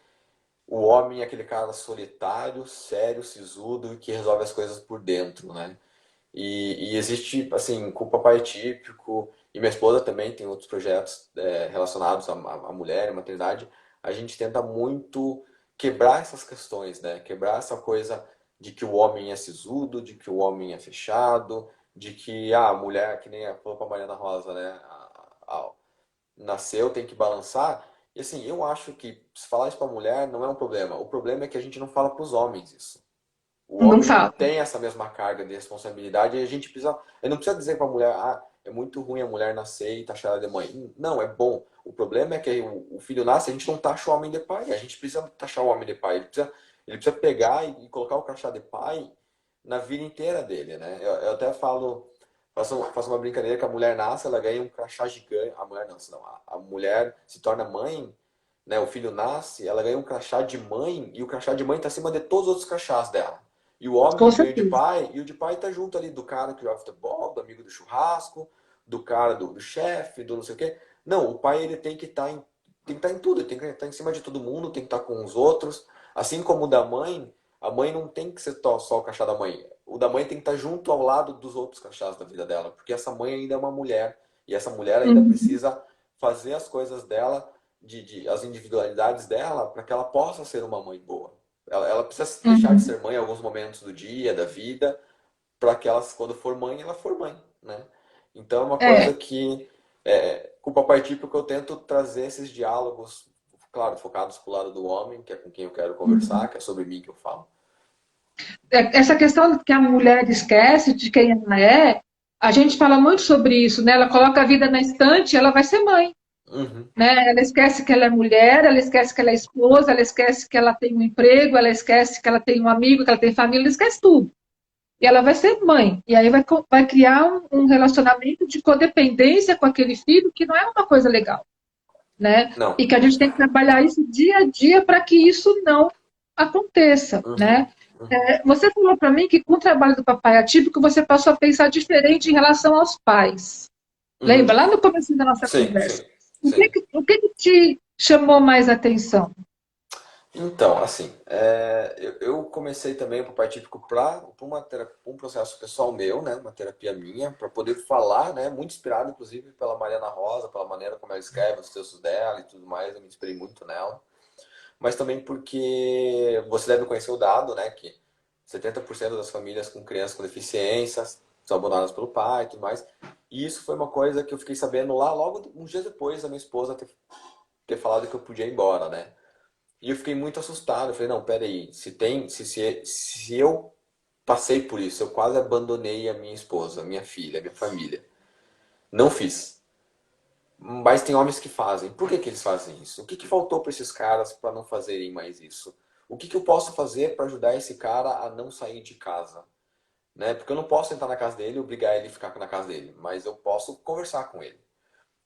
Speaker 2: o homem é aquele cara solitário, sério, sisudo, que resolve as coisas por dentro, né? E existe, assim, com o papai típico, e minha esposa também tem outros projetos relacionados à mulher, à maternidade. A gente tenta muito quebrar essas questões, né? Quebrar essa coisa de que o homem é sisudo, de que o homem é fechado, de que a mulher, que nem falou pra Mariana Rosa, né? Nasceu, tem que balançar. E assim, eu acho que se falar isso pra mulher não é um problema. O problema é que a gente não fala pros homens isso. O
Speaker 1: Não
Speaker 2: homem não
Speaker 1: fala.
Speaker 2: tem essa mesma carga de responsabilidade e a gente precisa. Eu não precisa dizer para a mulher, é muito ruim a mulher nascer e taxar ela de mãe. Não, é bom. O problema é que o filho nasce, a gente não taxa o homem de pai. A gente precisa taxar o homem de pai. Ele precisa pegar e colocar o crachá de pai na vida inteira dele, né? Eu até falo, faço uma brincadeira que a mulher nasce, ela ganha um crachá gigante. A mulher não, a mulher se torna mãe, né? O filho nasce, ela ganha um crachá de mãe e o crachá de mãe está acima de todos os outros crachás dela. E o
Speaker 1: Com
Speaker 2: homem ganha o de
Speaker 1: certeza.
Speaker 2: pai, e o de pai tá junto ali do cara que joga futebol, do amigo do churrasco, do cara do chefe, do não sei o quê. Não, o pai ele tem que estar em tudo, ele tem que estar em cima de todo mundo, tem que estar com os outros. Assim como o da mãe, a mãe não tem que ser só o crachá da mãe. O da mãe tem que estar junto ao lado dos outros crachás da vida dela, porque essa mãe ainda é uma mulher, e essa mulher ainda
Speaker 1: Uhum,
Speaker 2: precisa fazer as coisas dela, as individualidades dela, para que ela possa ser uma mãe boa. Ela precisa deixar de
Speaker 1: uhum.
Speaker 2: ser mãe em alguns momentos do dia, da vida, para que ela, quando for mãe, ela for mãe, né? Então é uma
Speaker 1: É,
Speaker 2: coisa que, com o papai típico, eu tento trazer esses diálogos, claro, focados pro lado do homem, que é com quem eu quero conversar, que é sobre mim que eu falo.
Speaker 1: essa questão que a mulher esquece de quem ela é, a gente fala muito sobre isso, né? Ela coloca a vida na estante, ela vai ser mãe,
Speaker 2: Uhum,
Speaker 1: né? Ela esquece que ela é mulher, ela esquece que ela é esposa, ela esquece que ela tem um emprego, ela esquece que ela tem um amigo, que ela tem família, ela esquece tudo. E ela vai ser mãe. E aí vai criar um relacionamento de codependência com aquele filho que não é uma coisa legal, né?
Speaker 2: não.
Speaker 1: E que a gente tem que trabalhar isso dia a dia para que isso não aconteça,
Speaker 2: Uhum,
Speaker 1: né?
Speaker 2: uhum,
Speaker 1: Você falou para mim que com o trabalho do papai atípico você passou a pensar diferente em relação aos pais. Lembra?
Speaker 2: uhum.
Speaker 1: Lá no começo da nossa
Speaker 2: Sim, sim,
Speaker 1: conversa.
Speaker 2: sim.
Speaker 1: O que te chamou mais atenção?
Speaker 2: Então, assim, eu comecei também o papai típico para um processo pessoal meu, né, uma terapia minha, para poder falar, né, muito inspirado, inclusive, pela Mariana Rosa, pela maneira como ela escreve os textos dela e tudo mais, eu me inspirei muito nela. Mas também porque você deve conhecer o dado, né, que 70% das famílias com crianças com deficiências são abandonadas pelo pai e tudo mais. E isso foi uma coisa que eu fiquei sabendo lá logo uns dias depois da minha esposa ter falado que eu podia ir embora, né? E eu fiquei muito assustado. Eu falei, não, peraí, se eu passei por isso, eu quase abandonei a minha esposa, a minha filha, a minha família. Não fiz. Mas tem homens que fazem. Por que que eles fazem isso? O que que faltou para esses caras para não fazerem mais isso? O que que eu posso fazer para ajudar esse cara a não sair de casa? Né? Porque eu não posso entrar na casa dele e obrigar ele a ficar na casa dele, mas eu posso conversar com ele.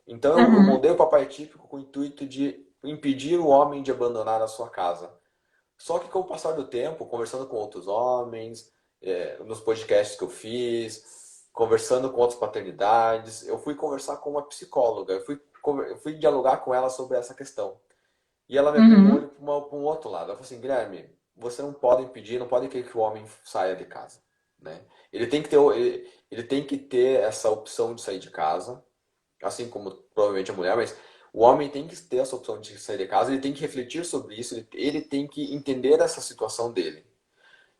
Speaker 2: Então eu
Speaker 1: Uhum.
Speaker 2: moldei o papai típico com o intuito de impedir o homem de abandonar a sua casa. Só que com o passar do tempo, conversando com outros homens, nos podcasts que eu fiz, conversando com outras paternidades, eu fui conversar com uma psicóloga, eu fui dialogar com ela sobre essa questão. E ela me abriu o
Speaker 1: Uhum.
Speaker 2: olho para um outro lado. Ela falou assim, Guilherme, você não pode impedir, não pode querer que o homem saia de casa, né? Ele tem que ter essa opção de sair de casa, assim como provavelmente a mulher, mas o homem tem que ter essa opção de sair de casa, ele tem que refletir sobre isso, ele tem que entender essa situação dele.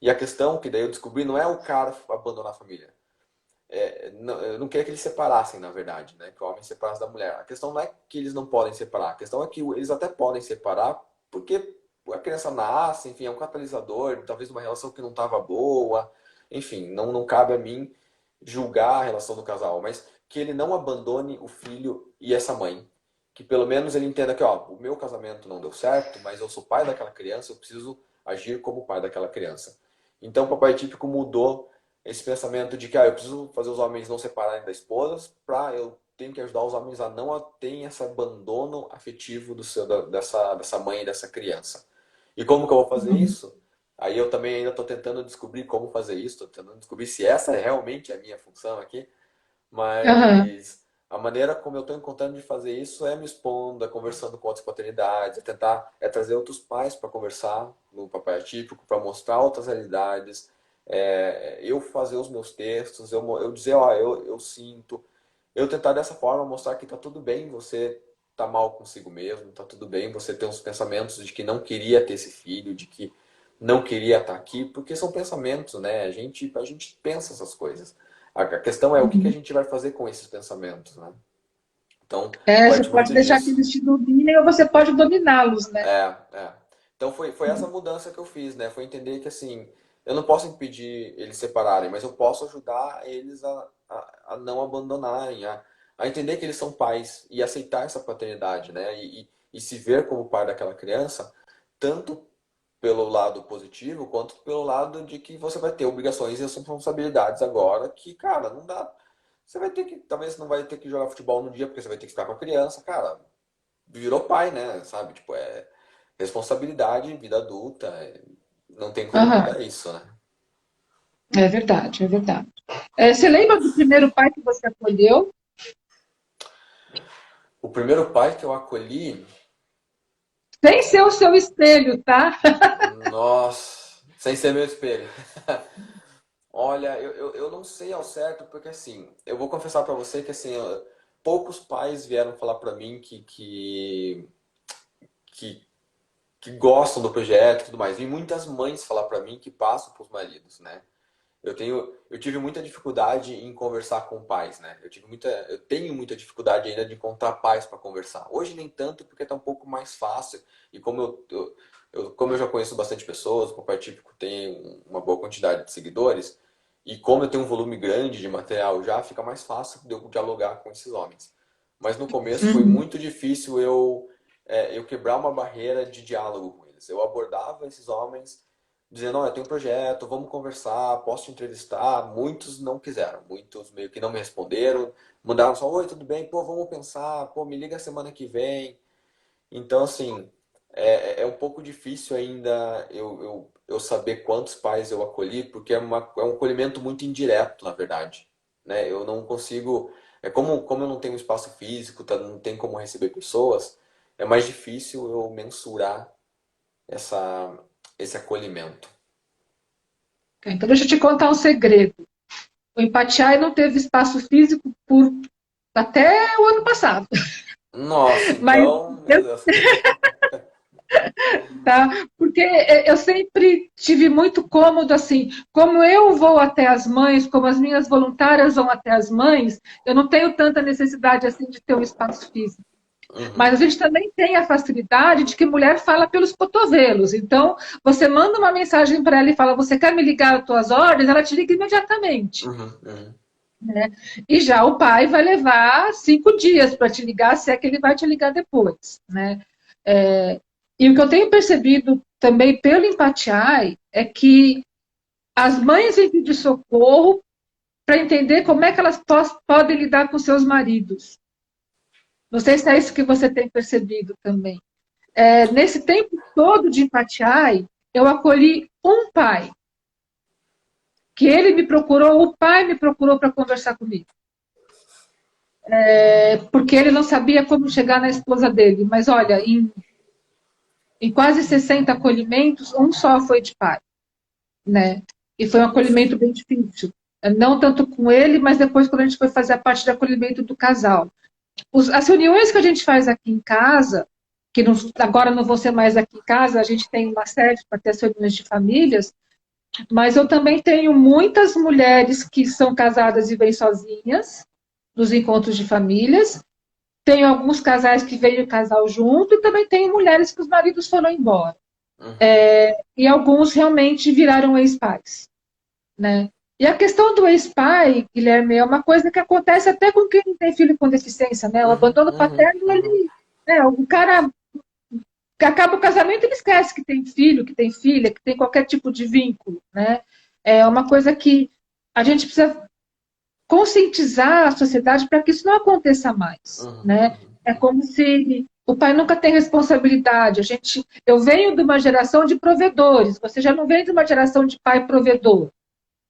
Speaker 2: E a questão que daí eu descobri não é o cara abandonar a família. Não, eu não queria que eles separassem, na verdade, né? Que o homem separasse da mulher. A questão não é que eles não podem separar, a questão é que eles até podem separar porque a criança nasce, enfim, é um catalisador, talvez uma relação que não estava boa, enfim, não cabe a mim julgar a relação do casal, mas que ele não abandone o filho e essa mãe. Que pelo menos ele entenda que, ó, o meu casamento não deu certo, mas eu sou pai daquela criança, eu preciso agir como pai daquela criança. Então o papai típico mudou esse pensamento de que eu preciso fazer os homens não separarem da esposa para eu tenho que ajudar os homens a não terem esse abandono afetivo dessa mãe e dessa criança. E como que eu vou fazer
Speaker 1: Uhum.
Speaker 2: isso? Aí eu também ainda estou tentando descobrir como fazer isso, estou tentando descobrir se essa é realmente a minha função aqui,
Speaker 1: Aham.
Speaker 2: mas a maneira como eu estou encontrando de fazer isso é me expondo, é conversando com outras paternidades, trazer outros pais para conversar no papai atípico, para mostrar outras realidades, eu fazer os meus textos, eu dizer, ó, eu sinto, eu tentar dessa forma mostrar que tá tudo bem você tá mal consigo mesmo, tá tudo bem você ter uns pensamentos de que não queria ter esse filho, de que não queria estar aqui, porque são pensamentos, né? A gente pensa essas coisas. A questão é o que que a
Speaker 1: Uhum.
Speaker 2: gente vai fazer com esses pensamentos, né? Então,
Speaker 1: Você
Speaker 2: parte
Speaker 1: pode
Speaker 2: muito
Speaker 1: deixar que
Speaker 2: disso.
Speaker 1: eles te dominem ou você pode dominá-los, né?
Speaker 2: É. Então foi essa mudança que eu fiz, né? Foi entender que assim, eu não posso impedir eles se separarem, mas eu posso ajudar eles a não abandonarem, a entender que eles são pais e aceitar essa paternidade, né? E se ver como pai daquela criança, tanto pelo lado positivo, quanto pelo lado de que você vai ter obrigações e responsabilidades agora que, cara, não dá. Você vai ter que, talvez você não vai ter que jogar futebol no dia porque você vai ter que ficar com a criança, cara. Virou pai, né? Sabe? Tipo, responsabilidade, vida adulta, não tem como
Speaker 1: Aham.
Speaker 2: mudar isso, né?
Speaker 1: É verdade, é verdade. Você lembra do primeiro pai que você acolheu?
Speaker 2: O primeiro pai que eu acolhi,
Speaker 1: Sem ser o seu espelho, tá?
Speaker 2: nossa, sem ser meu espelho. Olha, eu não sei ao certo, porque assim, eu vou confessar pra você que assim, poucos pais vieram falar pra mim que, que gostam do projeto e tudo mais. Vi muitas mães falar pra mim que passam pros maridos, né? Eu tive muita dificuldade em conversar com pais, né? Eu tenho muita dificuldade ainda de encontrar pais para conversar. Hoje nem tanto, porque tá um pouco mais fácil. E como eu já conheço bastante pessoas, o Papai Típico tem uma boa quantidade de seguidores, e como eu tenho um volume grande de material já, fica mais fácil de eu dialogar com esses homens. Mas no começo foi
Speaker 1: Uhum.
Speaker 2: muito difícil eu quebrar uma barreira de diálogo com eles. Eu abordava esses homens dizendo, olha, eu tenho um projeto, vamos conversar, posso te entrevistar. Muitos não quiseram, muitos meio que não me responderam, mandaram só, oi, tudo bem? Pô, vamos pensar, pô, me liga semana que vem. Então, assim, é um pouco difícil ainda eu saber quantos pais eu acolhi, porque é um acolhimento muito indireto, na verdade, né? Eu não consigo, como eu não tenho espaço físico, tá, não tem como receber pessoas, é mais difícil eu mensurar essa, esse acolhimento.
Speaker 1: Então, deixa eu te contar um segredo. O Empatiai não teve espaço físico por até o ano passado.
Speaker 2: Nossa,
Speaker 1: Mas
Speaker 2: então, meu Deus.
Speaker 1: tá? Porque eu sempre tive muito cômodo assim, como eu vou até as mães, como as minhas voluntárias vão até as mães, eu não tenho tanta necessidade assim de ter um espaço físico. Mas a
Speaker 2: Uhum,
Speaker 1: gente também tem a facilidade de que mulher fala pelos cotovelos. Então, você manda uma mensagem para ela e fala: "Você quer me ligar às tuas ordens?" Ela te liga imediatamente.
Speaker 2: uhum.
Speaker 1: né? E já o pai vai levar 5 dias para te ligar, se é que ele vai te ligar depois, né? É, e o que eu tenho percebido também pelo Empatiai é que as mães vêm pedir socorro para entender como é que elas podem lidar com seus maridos. Não sei se é isso que você tem percebido também. Nesse tempo todo de Empatiai, eu acolhi um pai, que ele me procurou, o pai me procurou para conversar comigo. Porque ele não sabia como chegar na esposa dele. Mas olha, em quase 60 acolhimentos, um só foi de pai, né? E foi um acolhimento bem difícil. Não tanto com ele, mas depois quando a gente foi fazer a parte de acolhimento do casal. As reuniões que a gente faz aqui em casa, que não, agora não vou ser mais aqui em casa, a gente tem uma sede para ter as reuniões de famílias, mas eu também tenho muitas mulheres que são casadas e vêm sozinhas, nos encontros de famílias, tenho alguns casais que veio o casal junto e também tenho mulheres que os maridos foram embora.
Speaker 2: Uhum,
Speaker 1: E alguns realmente viraram ex-pais, né? E a questão do ex-pai, Guilherme, é uma coisa que acontece até com quem não tem filho com deficiência, né? O
Speaker 2: uhum,
Speaker 1: abandono
Speaker 2: uhum,
Speaker 1: paterno,
Speaker 2: uhum.
Speaker 1: ele, né, o cara que acaba o casamento, ele esquece que tem filho, que tem filha, que tem qualquer tipo de vínculo, né? É uma coisa que a gente precisa conscientizar a sociedade para que isso não aconteça mais,
Speaker 2: Uhum,
Speaker 1: né?
Speaker 2: uhum,
Speaker 1: É
Speaker 2: uhum.
Speaker 1: como se o pai nunca tem responsabilidade. Eu venho de uma geração de provedores. Você já não vem de uma geração de pai provedor.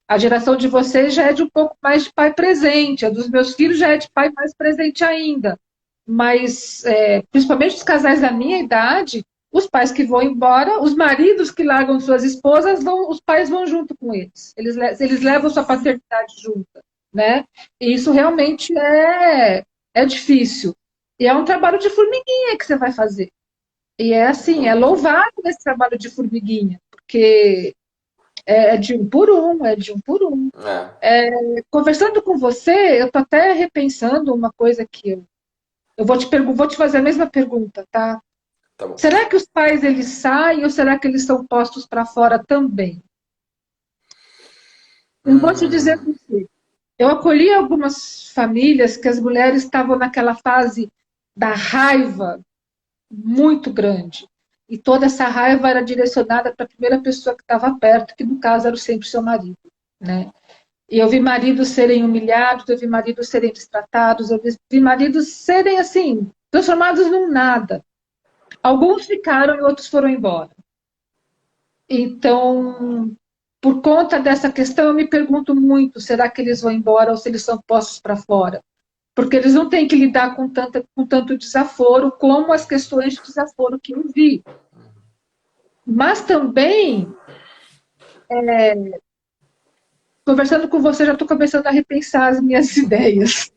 Speaker 1: A geração de vocês já é de um pouco mais de pai presente. A dos meus filhos já é de pai mais presente ainda. Mas, principalmente os casais da minha idade, os pais que vão embora, os maridos que largam suas esposas, os pais vão junto com eles. Eles levam sua paternidade junto, né? E isso realmente é difícil. E é um trabalho de formiguinha que você vai fazer. E é assim, é louvável esse trabalho de formiguinha, porque é de um por um, é de um por um.
Speaker 2: É,
Speaker 1: Conversando com você, eu estou até repensando uma coisa que eu vou te fazer a mesma pergunta, tá?
Speaker 2: tá bom.
Speaker 1: Será que os pais eles saem ou será que eles são postos para fora também? Eu vou te dizer
Speaker 2: Hum,
Speaker 1: por quê. Eu acolhi algumas famílias que as mulheres estavam naquela fase da raiva muito grande. E toda essa raiva era direcionada para a primeira pessoa que estava perto, que no caso era sempre seu marido, né? E eu vi maridos serem humilhados, eu vi maridos serem destratados, eu vi maridos serem assim, transformados num nada. Alguns ficaram e outros foram embora. Então, por conta dessa questão, eu me pergunto muito: será que eles vão embora ou se eles são postos para fora? Porque eles não têm que lidar com tanto desaforo como as questões de desaforo que eu vi. Mas também, conversando com você, já estou começando a repensar as minhas ideias.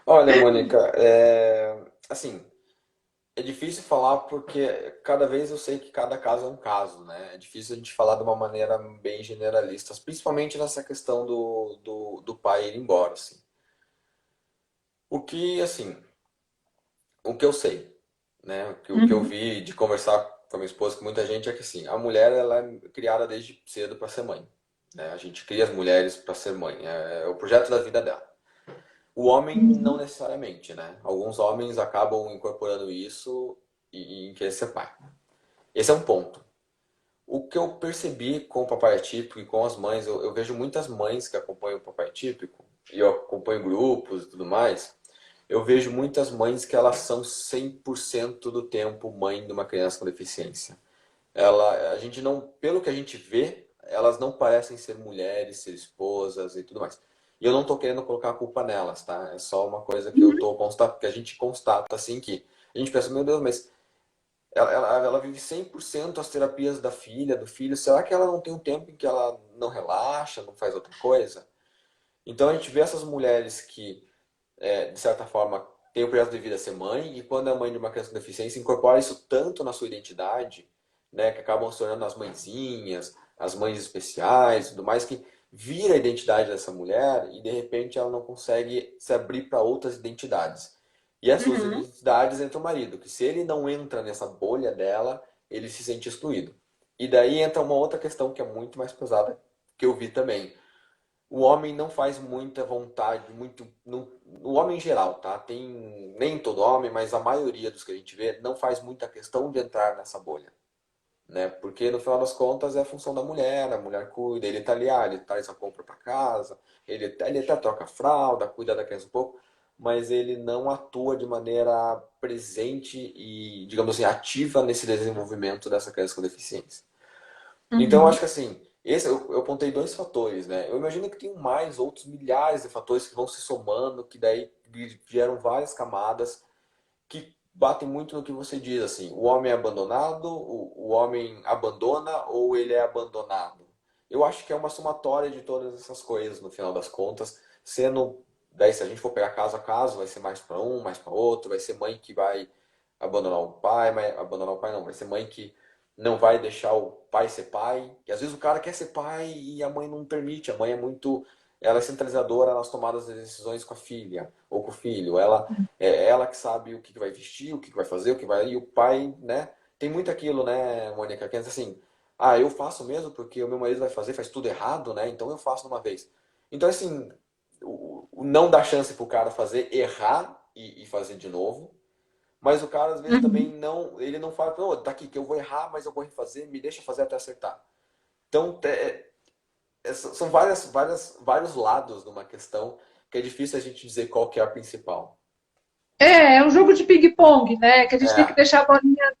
Speaker 2: olha, Mônica, assim, é difícil falar porque cada vez eu sei que cada caso é um caso, né? É difícil a gente falar de uma maneira bem generalista, principalmente nessa questão do pai ir embora, assim. O que, assim, o que eu sei, né? O que eu
Speaker 1: Uhum,
Speaker 2: vi de conversar com a minha esposa, com muita gente, é que, assim, a mulher, ela é criada desde cedo para ser mãe, né? A gente cria as mulheres para ser mãe, é o projeto da vida dela. O homem não
Speaker 1: uhum,
Speaker 2: necessariamente, né? Alguns homens acabam incorporando isso em querer ser pai. Esse é um ponto. O que eu percebi com o papai atípico e com as mães, eu vejo muitas mães que acompanham o papai atípico, e eu acompanho grupos e tudo mais, eu vejo muitas mães que elas são 100% do tempo mãe de uma criança com deficiência. A gente não, pelo que a gente vê, elas não parecem ser mulheres, ser esposas e tudo mais. E eu não tô querendo colocar a culpa nelas, tá? É só uma coisa que eu
Speaker 1: uhum,
Speaker 2: tô constatando, que a gente constata assim que a gente pensa, meu Deus, mas ela vive 100% as terapias da filha, do filho. Será que ela não tem um tempo em que ela não relaxa, não faz outra coisa? Então a gente vê essas mulheres que, de certa forma, têm o projeto de vida ser mãe e quando é mãe de uma criança com deficiência, incorpora isso tanto na sua identidade, né, que acabam se tornando as mãezinhas, as mães especiais, e tudo mais, que vira a identidade dessa mulher e de repente ela não consegue se abrir para outras identidades. E as suas
Speaker 1: uhum.
Speaker 2: identidades entra o marido, que se ele não entra nessa bolha dela, ele se sente excluído. E daí entra uma outra questão que é muito mais pesada, que eu vi também. o homem não faz muita vontade, o homem em geral, tá? Tem, nem todo homem, mas a maioria dos que a gente vê não faz muita questão de entrar nessa bolha, né? Porque no final das contas é a função da mulher, a mulher cuida, ele tá ali, ele traz a compra para casa, ele até troca a fralda, cuida da criança um pouco, mas ele não atua de maneira presente e, digamos assim, ativa nesse desenvolvimento dessa criança com deficiência. Então, eu acho
Speaker 1: Uhum.
Speaker 2: que assim, eu apontei dois fatores, né? Eu imagino que tem mais outros milhares de fatores que vão se somando, que daí geram várias camadas que batem muito no que você diz, assim, o homem é abandonado, o homem abandona ou ele é abandonado. Eu acho que é uma somatória de todas essas coisas, no final das contas, sendo, daí se a gente for pegar caso a caso, vai ser mais para um, mais para outro, vai ser mãe que vai abandonar o pai, mas abandonar o pai não, vai ser mãe que não vai deixar o pai ser pai, e às vezes o cara quer ser pai e a mãe não permite, a mãe é muito, ela é centralizadora nas tomadas de decisões com a filha ou com o filho, ela é ela que sabe o que vai vestir, o que vai fazer, o que vai. E o pai, né? Tem muito aquilo, né, Mônica? Que é assim, eu faço mesmo porque o meu marido vai fazer, faz tudo errado, né? Então eu faço de uma vez. Então, assim, o não dá chance pro cara fazer, errar e fazer de novo. Mas o cara, às vezes, também
Speaker 1: Uhum.
Speaker 2: não. Ele não fala, oh, tá aqui que eu vou errar, mas eu vou refazer, me deixa fazer até acertar. Então, são vários lados numa questão que é difícil a gente dizer qual que é a principal.
Speaker 1: É um jogo de ping-pong, né? Que a gente tem que
Speaker 2: É.
Speaker 1: deixar a bolinha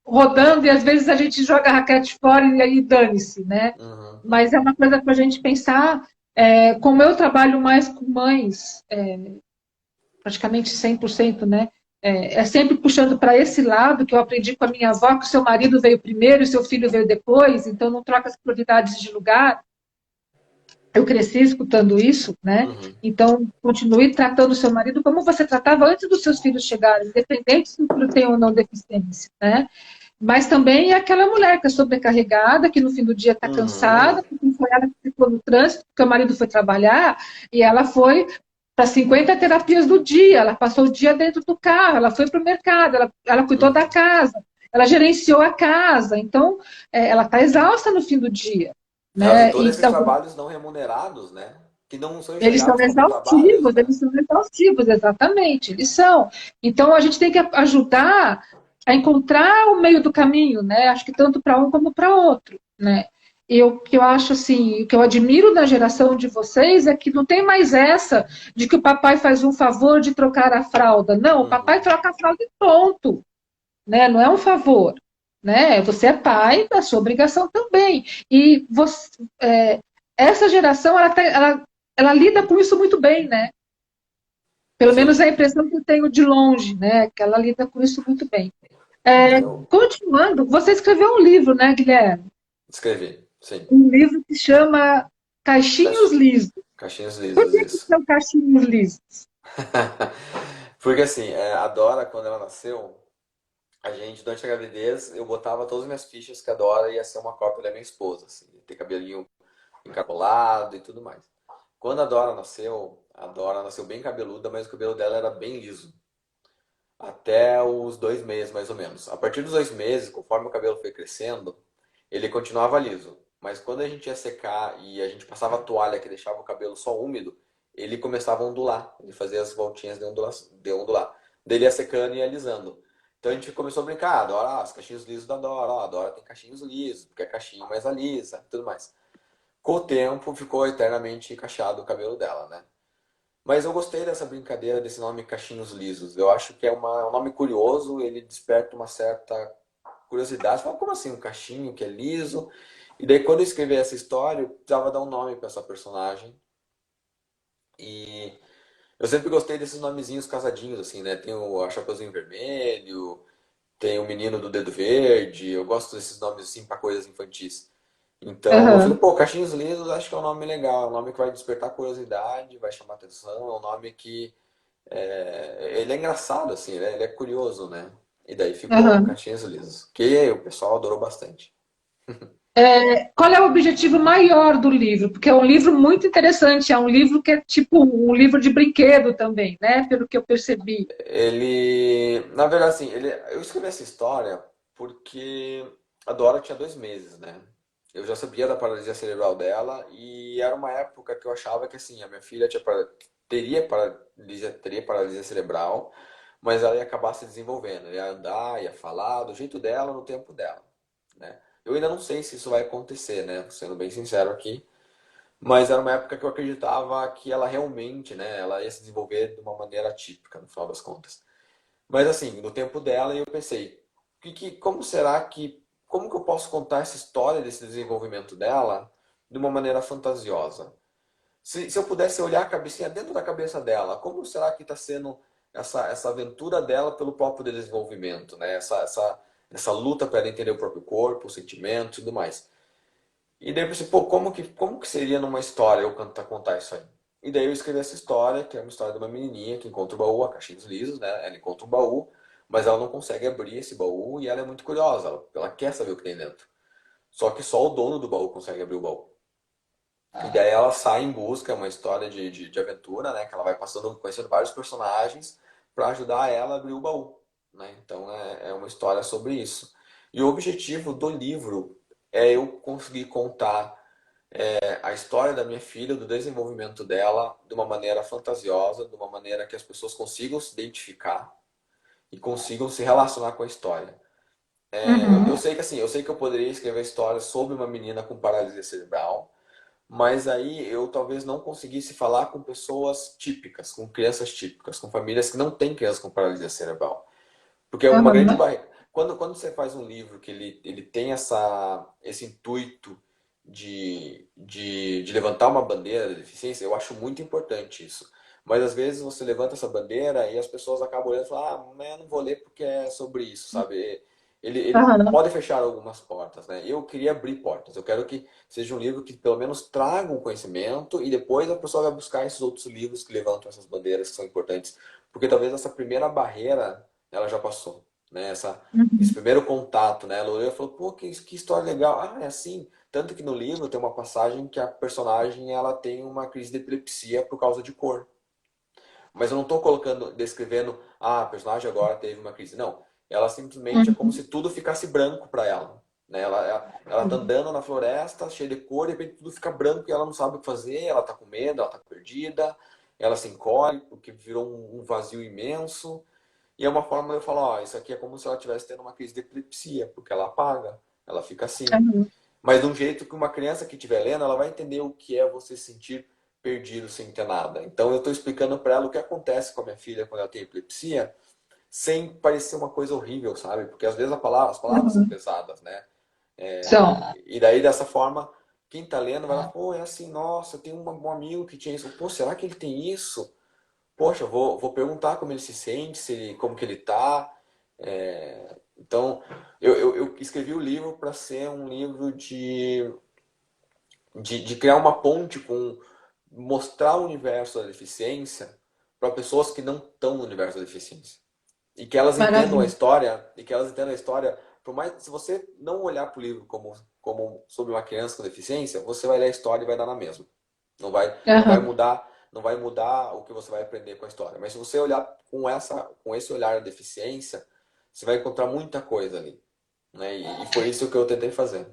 Speaker 1: rodando e às vezes a gente joga a raquete fora e aí dane-se, né?
Speaker 2: Uhum.
Speaker 1: Mas é uma coisa para a gente pensar. Como eu trabalho mais com mães, praticamente 100%, né? É sempre puxando para esse lado que eu aprendi com a minha avó, que o seu marido veio primeiro e o seu filho veio depois, então não troca as prioridades de lugar. Eu cresci escutando isso, né?
Speaker 2: Uhum.
Speaker 1: Então, continue tratando o seu marido como você tratava antes dos seus filhos chegarem, independente se o filho tem ou não deficiência, né? Mas também é aquela mulher que é sobrecarregada, que no fim do dia está
Speaker 2: Uhum.
Speaker 1: cansada, porque foi ela que ficou no trânsito, porque o marido foi trabalhar, e ela foi para 50 terapias do dia, ela passou o dia dentro do carro, ela foi para o mercado, ela cuidou da
Speaker 2: Uhum.
Speaker 1: casa, ela gerenciou a casa, então ela está exausta no fim do dia.
Speaker 2: Ela tem
Speaker 1: Né?
Speaker 2: todos esses
Speaker 1: Então,
Speaker 2: trabalhos não remunerados, né? Que não são enxergados como trabalhos, né?
Speaker 1: eles são exaustivos, exatamente, eles são. Então, a gente tem que ajudar a encontrar o meio do caminho, né? Acho que tanto para um como para outro, né? E o que eu acho assim, o que eu admiro na geração de vocês é que não tem mais essa de que o papai faz um favor de trocar a fralda. Não, o papai
Speaker 2: Uhum.
Speaker 1: troca a fralda e pronto, né? Não é um favor, né? Você é pai, da sua obrigação também. E você, essa geração, ela lida com isso muito bem, né? Pelo menos é a
Speaker 2: Sim.
Speaker 1: impressão que eu tenho de longe, né? Que ela lida com isso muito bem.
Speaker 2: Eu
Speaker 1: Continuando, você escreveu um livro, né, Guilherme?
Speaker 2: escrevi, sim.
Speaker 1: Um livro que chama Caixinhos
Speaker 2: Caixa-
Speaker 1: Lisos.
Speaker 2: Caixinhas
Speaker 1: Por
Speaker 2: lisas,
Speaker 1: que
Speaker 2: isso.
Speaker 1: são caixinhos lisos?
Speaker 2: Porque assim, a Dora, quando ela nasceu, durante a gravidez, eu botava todas as minhas fichas que a Dora ia ser uma cópia da minha esposa, assim, ia ter cabelinho encarcolado e tudo mais. Quando a Dora nasceu bem cabeluda, mas o cabelo dela era bem liso. Até os 2 meses, mais ou menos. A partir dos 2 meses, conforme o cabelo foi crescendo, ele continuava liso. Mas quando a gente ia secar e a gente passava a toalha que deixava o cabelo só úmido, ele começava a ondular. Ele fazia as voltinhas de ondular. Daí ele ia secando e ia alisando. Então a gente começou a brincar, Dora, os cachinhos lisos da Dora, ó, a Dora tem cachinhos lisos, porque é cachinho mais alisa, tudo mais. Com o tempo ficou eternamente encaixado o cabelo dela, né? Mas eu gostei dessa brincadeira, desse nome Cachinhos Lisos. Eu acho que é um nome curioso, ele desperta uma certa curiosidade. Fala, como assim um cachinho que é liso? E daí quando eu escrevi essa história, eu precisava dar um nome para essa personagem. E eu sempre gostei desses nomezinhos casadinhos, assim, né? Tem o Chapeuzinho Vermelho, tem o Menino do Dedo Verde. Eu gosto desses nomes, assim, para coisas infantis. Então eu falei,
Speaker 1: Uhum.
Speaker 2: pô, Cachinhos Lisos acho que é um nome legal, é um nome que vai despertar curiosidade, vai chamar atenção, é um nome que ele é engraçado, assim, né? Ele é curioso, né? E daí ficou
Speaker 1: Uhum.
Speaker 2: Caixinhas Lisos, que o pessoal adorou bastante.
Speaker 1: Qual é o objetivo maior do livro? Porque é um livro muito interessante, é um livro que é tipo um livro de brinquedo também, né? Pelo que eu percebi.
Speaker 2: Na verdade, assim, eu escrevi essa história porque a Dora tinha 2 meses, né? Eu já sabia da paralisia cerebral dela e era uma época que eu achava que assim, a minha filha teria paralisia cerebral, mas ela ia acabar se desenvolvendo, ia andar, ia falar do jeito dela, no tempo dela, né? Eu ainda não sei se isso vai acontecer, né? Sendo bem sincero aqui, mas era uma época que eu acreditava que ela realmente, né, ela ia se desenvolver de uma maneira típica, no final das contas. Mas assim, no tempo dela, eu pensei, como será que, como que eu posso contar essa história desse desenvolvimento dela de uma maneira fantasiosa? Se eu pudesse olhar a cabecinha dentro da cabeça dela, como será que está sendo essa aventura dela pelo próprio desenvolvimento, né? Essa luta para ela entender o próprio corpo, os sentimentos e tudo mais. E daí eu pensei, pô, como que seria numa história eu contar isso aí? E daí eu escrevi essa história, que é uma história de uma menininha que encontra o baú, a caixinha dos lisos, né? Ela encontra um baú, mas ela não consegue abrir esse baú e ela é muito curiosa, ela quer saber o que tem dentro. Só que só o dono do baú consegue abrir o baú. E daí ela sai em busca, é uma história de aventura, né? Que ela vai passando, conhecendo vários personagens para ajudar ela a abrir o baú, né? Então é uma história sobre isso. E o objetivo do livro é eu conseguir contar a história da minha filha, do desenvolvimento dela, de uma maneira fantasiosa, de uma maneira que as pessoas consigam se identificar e consigam se relacionar com a história. Eu
Speaker 1: Uhum.
Speaker 2: sei que assim, eu sei que eu poderia escrever a história sobre uma menina com paralisia cerebral, mas aí eu talvez não conseguisse falar com pessoas típicas, com crianças típicas, com famílias que não têm crianças com paralisia cerebral. Porque é uma grande
Speaker 1: Uhum.
Speaker 2: barreira. Quando você faz um livro que ele tem esse intuito de levantar uma bandeira da deficiência, eu acho muito importante isso. Mas às vezes você levanta essa bandeira e as pessoas acabam olhando e falam, ah, mas eu não vou ler porque é sobre isso, sabe? Ele
Speaker 1: Uhum.
Speaker 2: pode fechar algumas portas, né? Eu queria abrir portas. Eu quero que seja um livro que pelo menos traga um conhecimento e depois a pessoa vai buscar esses outros livros que levantam essas bandeiras que são importantes. Porque talvez essa primeira barreira ela já passou, né? Esse
Speaker 1: Uhum.
Speaker 2: primeiro contato, né? Ela olhou e falou, pô, que história legal. Ah, é assim. Tanto que no livro tem uma passagem que a personagem ela tem uma crise de epilepsia por causa de cor. Mas eu não estou colocando, descrevendo, ah, a personagem agora teve uma crise. Não. Ela simplesmente é como
Speaker 1: Uhum.
Speaker 2: se tudo ficasse branco para ela. Né? Ela tá andando na floresta, cheia de cor, e de repente tudo fica branco e ela não sabe o que fazer, ela tá com medo, ela tá perdida, ela se encolhe porque virou um vazio imenso. E é uma forma de eu falar, ó, isso aqui é como se ela estivesse tendo uma crise de epilepsia, porque ela apaga, ela fica assim.
Speaker 1: Uhum.
Speaker 2: Mas de um jeito que uma criança que estiver lendo, ela vai entender o que é você se sentir perdido sem ter nada. Então eu estou explicando para ela o que acontece com a minha filha quando ela tem epilepsia, sem parecer uma coisa horrível, sabe? Porque às vezes as palavras são
Speaker 1: Uhum.
Speaker 2: pesadas, né?
Speaker 1: São.
Speaker 2: E daí dessa forma, quem tá lendo vai falar, pô, é assim, nossa, eu tenho um amigo que tinha isso. Pô, será que ele tem isso? Poxa, vou perguntar como ele se sente, como que ele tá. Então, eu escrevi o livro para ser um livro de criar uma ponte com mostrar o universo da deficiência para pessoas que não estão no universo da deficiência. E que elas entendam a
Speaker 1: Maravilha.
Speaker 2: história, e que elas entendam a história, por mais se você não olhar para o livro como sobre uma criança com deficiência, você vai ler a história e vai dar na mesma.
Speaker 1: Aham.
Speaker 2: Não vai mudar o que você vai aprender com a história. Mas se você olhar com esse olhar da deficiência, você vai encontrar muita coisa ali, né? E foi isso que eu tentei fazer.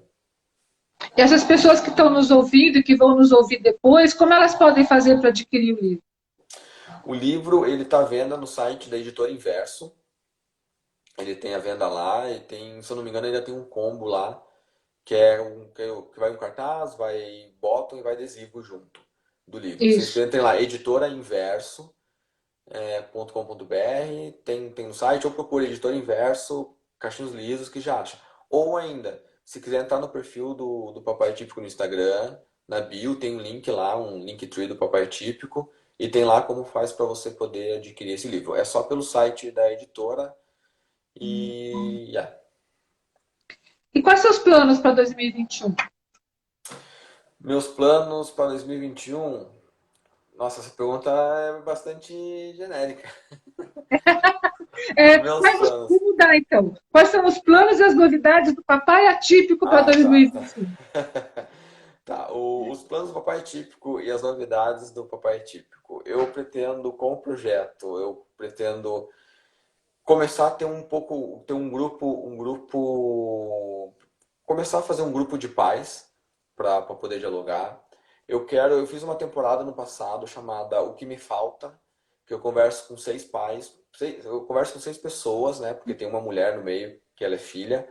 Speaker 1: E essas pessoas que estão nos ouvindo e que vão nos ouvir depois, como elas podem fazer para adquirir o livro?
Speaker 2: O livro ele está à venda no site da Editora Inverso. Ele tem a venda lá e tem, se eu não me engano, ainda tem um combo lá que vai um cartaz, vai bottom e vai adesivo junto do livro. Vocês
Speaker 1: Isso.
Speaker 2: entrem lá, editorainverso.com.br, tem no site, ou procure Editora Inverso, Caixinhos Lisos, que já acha. Ou ainda, se quiser entrar no perfil do Papai Típico no Instagram, na bio tem um link lá, um Linktree do Papai Típico, e tem lá como faz para você poder adquirir esse livro. É só pelo site da editora e... yeah.
Speaker 1: E quais são os planos para 2021?
Speaker 2: Meus planos para 2021. Nossa, essa pergunta é bastante genérica. Meus
Speaker 1: Mas
Speaker 2: planos.
Speaker 1: vou mudar então. Quais são os planos e as novidades do papai atípico para
Speaker 2: Ah, tá, tá.
Speaker 1: 2021?
Speaker 2: Tá, os planos do Papai Típico e as novidades do Papai Típico. Eu pretendo, com o projeto, eu pretendo começar a ter ter um grupo começar a fazer um grupo de pais para poder dialogar. Eu fiz uma temporada no passado chamada O que me falta, que eu converso com 6 pais, eu converso com 6 pessoas, né? Porque tem uma mulher no meio que ela é filha,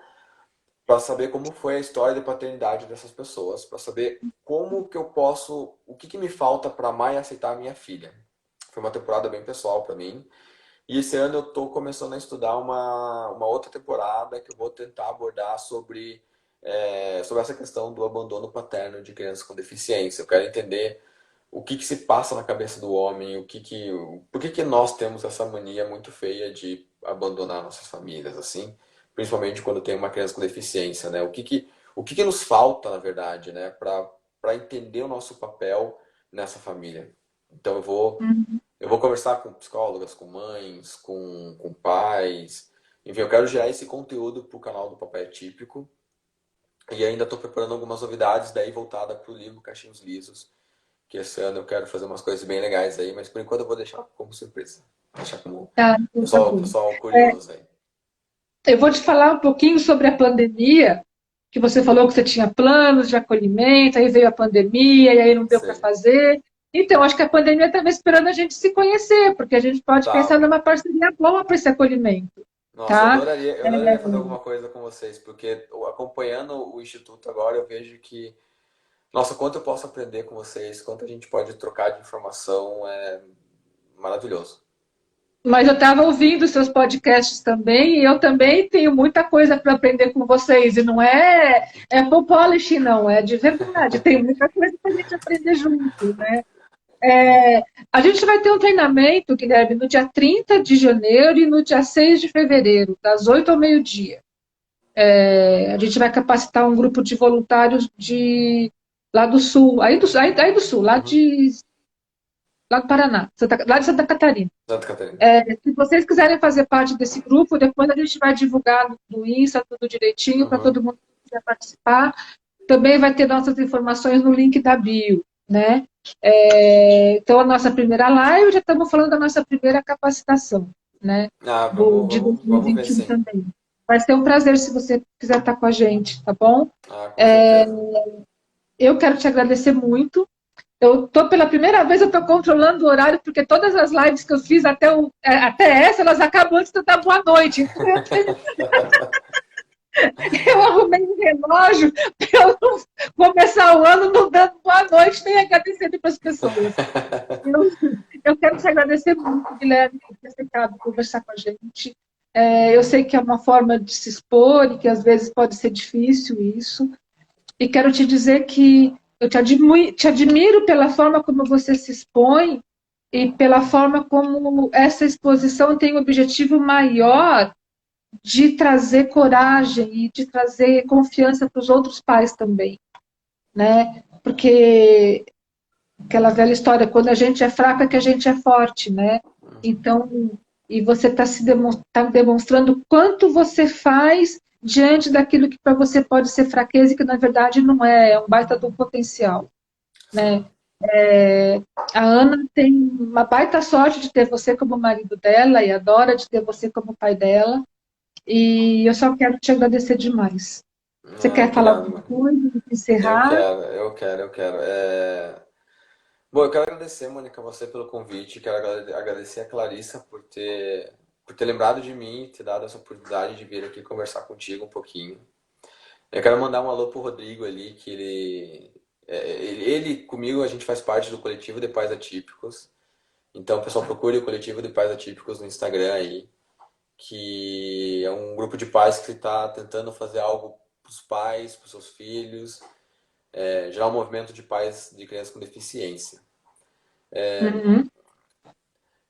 Speaker 2: para saber como foi a história de paternidade dessas pessoas, para saber como que eu posso, o que me falta para amar e aceitar a minha filha. Foi uma temporada bem pessoal para mim. E esse ano eu estou começando a estudar uma outra temporada que eu vou tentar abordar sobre essa questão do abandono paterno de crianças com deficiência. Eu quero entender o que se passa na cabeça do homem, por que nós temos essa mania muito feia de abandonar nossas famílias, assim, principalmente quando tem uma criança com deficiência, né? O que nos falta, na verdade, né, para entender o nosso papel nessa família. Então
Speaker 1: Uhum.
Speaker 2: eu vou conversar com psicólogas, com mães, com pais. Enfim, eu quero gerar esse conteúdo para o canal do Papai Atípico. E ainda estou preparando algumas novidades daí voltada para o livro Cachinhos Lisos, que esse ano eu quero fazer umas coisas bem legais aí, mas por enquanto eu vou deixar como surpresa. Deixar como
Speaker 1: Tá, então tá bom.
Speaker 2: pessoal curioso aí.
Speaker 1: Eu vou te falar um pouquinho sobre a pandemia, que você falou que você tinha planos de acolhimento, aí veio a pandemia, e aí não deu para
Speaker 2: Sei.
Speaker 1: fazer. Então, acho que a pandemia estava esperando a gente se conhecer, porque a gente pode pensar
Speaker 2: Tava.
Speaker 1: numa parceria boa para esse acolhimento,
Speaker 2: Nossa,
Speaker 1: tá?
Speaker 2: eu adoraria fazer alguma coisa com vocês, porque acompanhando o Instituto agora, eu vejo que, nossa, quanto eu posso aprender com vocês, quanto a gente pode trocar de informação, é maravilhoso.
Speaker 1: Mas eu estava ouvindo seus podcasts também, e eu também tenho muita coisa para aprender com vocês, e não é Apple Polish, não, é de verdade, tem muita coisa para a gente aprender junto, né? A gente vai ter um treinamento, Guilherme, no dia 30 de janeiro e no dia 6 de fevereiro, das 8 ao meio-dia. A gente vai capacitar um grupo de voluntários lá do sul, aí do sul,
Speaker 2: Uhum.
Speaker 1: lá do Paraná, lá de Santa Catarina.
Speaker 2: Santa Catarina.
Speaker 1: Se vocês quiserem fazer parte desse grupo, depois a gente vai divulgar no Insta tudo direitinho para
Speaker 2: Uhum.
Speaker 1: todo mundo que quiser participar. Também vai ter nossas informações no link da bio, né? Então, a nossa primeira live, já estamos falando da nossa primeira capacitação, né?
Speaker 2: Ah,
Speaker 1: De
Speaker 2: vamos ver
Speaker 1: 2021
Speaker 2: sim.
Speaker 1: também. Vai ser um prazer se você quiser estar com a gente, tá bom?
Speaker 2: Ah, com certeza.
Speaker 1: Eu quero te agradecer muito. Pela primeira vez, eu estou controlando o horário, porque todas as lives que eu fiz até essa, elas acabam antes de eu dar boa noite. Então, eu arrumei um relógio para eu não começar o ano não dando boa noite, nem agradecendo para as pessoas. Eu, eu quero te agradecer muito, Guilherme, por ter aceitado conversar com a gente. Eu sei que é uma forma de se expor e que às vezes pode ser difícil isso. E quero te dizer que eu te admiro pela forma como você se expõe e pela forma como essa exposição tem um objetivo maior de trazer coragem e de trazer confiança para os outros pais também, né? Porque aquela velha história, quando a gente é fraca, que a gente é forte, né? Então, e você está tá demonstrando quanto você faz diante daquilo que para você pode ser fraqueza e que na verdade não é um baita do potencial,
Speaker 2: Sim.
Speaker 1: né? A Ana tem uma baita sorte de ter você como marido dela e adora de ter você como pai dela. E eu só quero te agradecer demais. Você
Speaker 2: Ah,
Speaker 1: quer falar
Speaker 2: obrigado,
Speaker 1: alguma
Speaker 2: mano.
Speaker 1: coisa, encerrar?
Speaker 2: Eu quero. Bom, eu quero agradecer, Mônica, você pelo convite. Quero agradecer a Clarissa por ter lembrado de mim e ter dado essa oportunidade de vir aqui conversar contigo um pouquinho. Eu quero mandar um alô pro Rodrigo ali, que ele comigo, a gente faz parte do coletivo de pais atípicos. Então, pessoal, procure o coletivo de pais atípicos no Instagram aí, que é um grupo de pais que está tentando fazer algo para os pais, para os seus filhos, gerar um movimento de pais de crianças com deficiência.
Speaker 1: Uhum.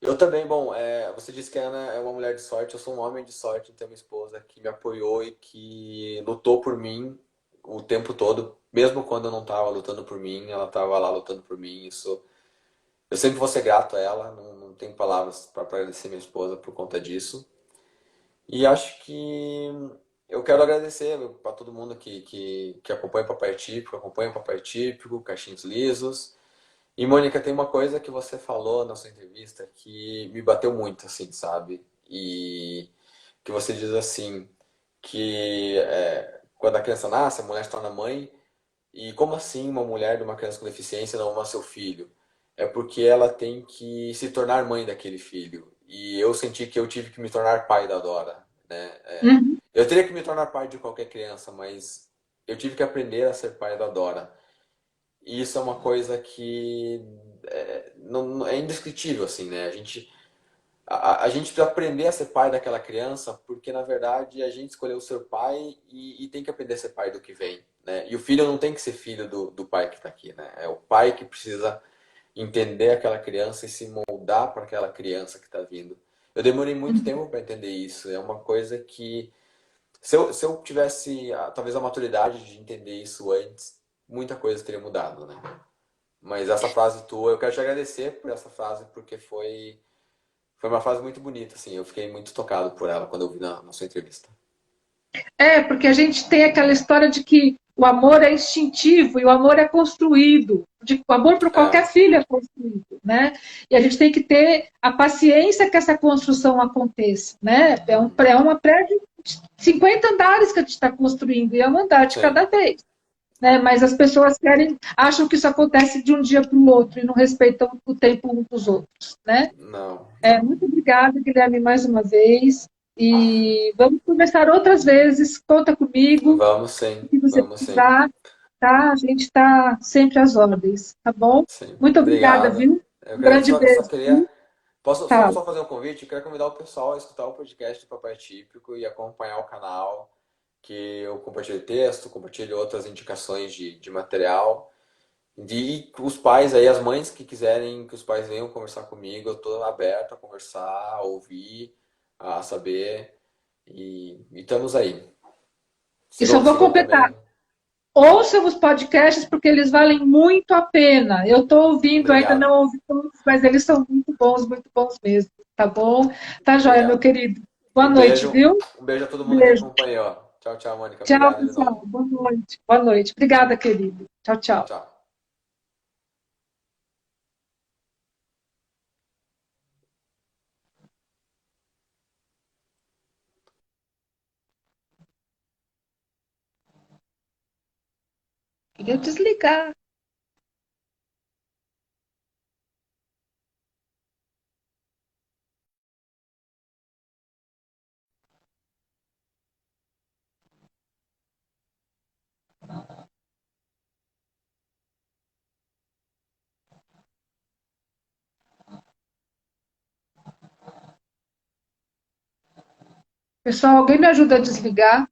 Speaker 2: Eu também, bom, você disse que a Ana é uma mulher de sorte, eu sou um homem de sorte em ter uma esposa que me apoiou e que lutou por mim o tempo todo, mesmo quando eu não estava lutando por mim, ela estava lá lutando por mim. Isso, eu sempre vou ser grato a ela, não tenho palavras para agradecer minha esposa por conta disso. E acho que eu quero agradecer para todo mundo que acompanha o Papai Típico, acompanha o Papai Típico, Caixinhos Lisos. E, Mônica, tem uma coisa que você falou na sua entrevista que me bateu muito, assim, sabe? E que você diz assim, que quando a criança nasce, a mulher se torna mãe. E como assim uma mulher de uma criança com deficiência não ama seu filho? É porque ela tem que se tornar mãe daquele filho. E eu senti que eu tive que me tornar pai da Dora, né?
Speaker 1: Uhum.
Speaker 2: Eu teria que me tornar pai de qualquer criança, mas eu tive que aprender a ser pai da Dora. E isso é uma coisa que é indescritível, assim, né? A gente precisa aprender a ser pai daquela criança, porque na verdade a gente escolheu ser pai e tem que aprender a ser pai do que vem, né? E o filho não tem que ser filho do pai que está aqui, né? É o pai que precisa entender aquela criança e se moldar para aquela criança que está vindo. Eu demorei muito tempo para entender isso. É uma coisa que, se eu tivesse talvez a maturidade de entender isso antes, muita coisa teria mudado, né? Mas essa frase tua, eu quero te agradecer por essa frase, porque foi uma fase muito bonita, assim. Eu fiquei muito tocado por ela quando eu vi na sua entrevista.
Speaker 1: Porque a gente tem aquela história de que o amor é instintivo e o amor é construído. O amor por qualquer
Speaker 2: É,
Speaker 1: filho é construído, né? E a gente tem que ter a paciência que essa construção aconteça, né? É uma prédio de 50 andares que a gente está construindo e é um andar de
Speaker 2: sim.
Speaker 1: cada vez, né? Mas as pessoas acham que isso acontece de um dia para o outro e não respeitam o tempo uns dos outros, né?
Speaker 2: Não, não.
Speaker 1: Muito obrigada, Guilherme, mais uma vez. E vamos conversar outras vezes. Conta comigo.
Speaker 2: Vamos
Speaker 1: O
Speaker 2: sim,
Speaker 1: que você
Speaker 2: vamos sim.
Speaker 1: precisar, tá? A gente está sempre às ordens, tá bom?
Speaker 2: Sim.
Speaker 1: Muito obrigada,
Speaker 2: Obrigado.
Speaker 1: viu?
Speaker 2: Eu
Speaker 1: Um
Speaker 2: queria
Speaker 1: grande
Speaker 2: só
Speaker 1: beijo,
Speaker 2: queria.
Speaker 1: viu?
Speaker 2: Posso
Speaker 1: Tá.
Speaker 2: só fazer um convite? Eu queria convidar o pessoal a escutar o podcast do Papai Típico e acompanhar o canal, que eu compartilho texto, compartilho outras indicações de material. E os pais aí, as mães que quiserem que os pais venham conversar comigo, eu estou aberto a conversar, a ouvir, a saber. E estamos aí.
Speaker 1: E só vou
Speaker 2: Sigam
Speaker 1: completar.
Speaker 2: também.
Speaker 1: Ouçam os podcasts, porque eles valem muito a pena. Eu estou ouvindo, ainda
Speaker 2: Obrigado.
Speaker 1: não ouvi todos, mas eles são muito bons mesmo, tá bom? Tá joia, meu
Speaker 2: Obrigado.
Speaker 1: querido. Boa noite, viu?
Speaker 2: Um beijo a todo mundo que
Speaker 1: Beijo.
Speaker 2: acompanhou. Tchau, tchau, Mônica.
Speaker 1: Tchau,
Speaker 2: Obrigado de
Speaker 1: pessoal.
Speaker 2: novo.
Speaker 1: Boa noite. Boa noite. Obrigada, querido. Tchau,
Speaker 2: Tchau,
Speaker 1: tchau.
Speaker 2: tchau.
Speaker 1: Queria desligar. Pessoal, alguém me ajuda a desligar?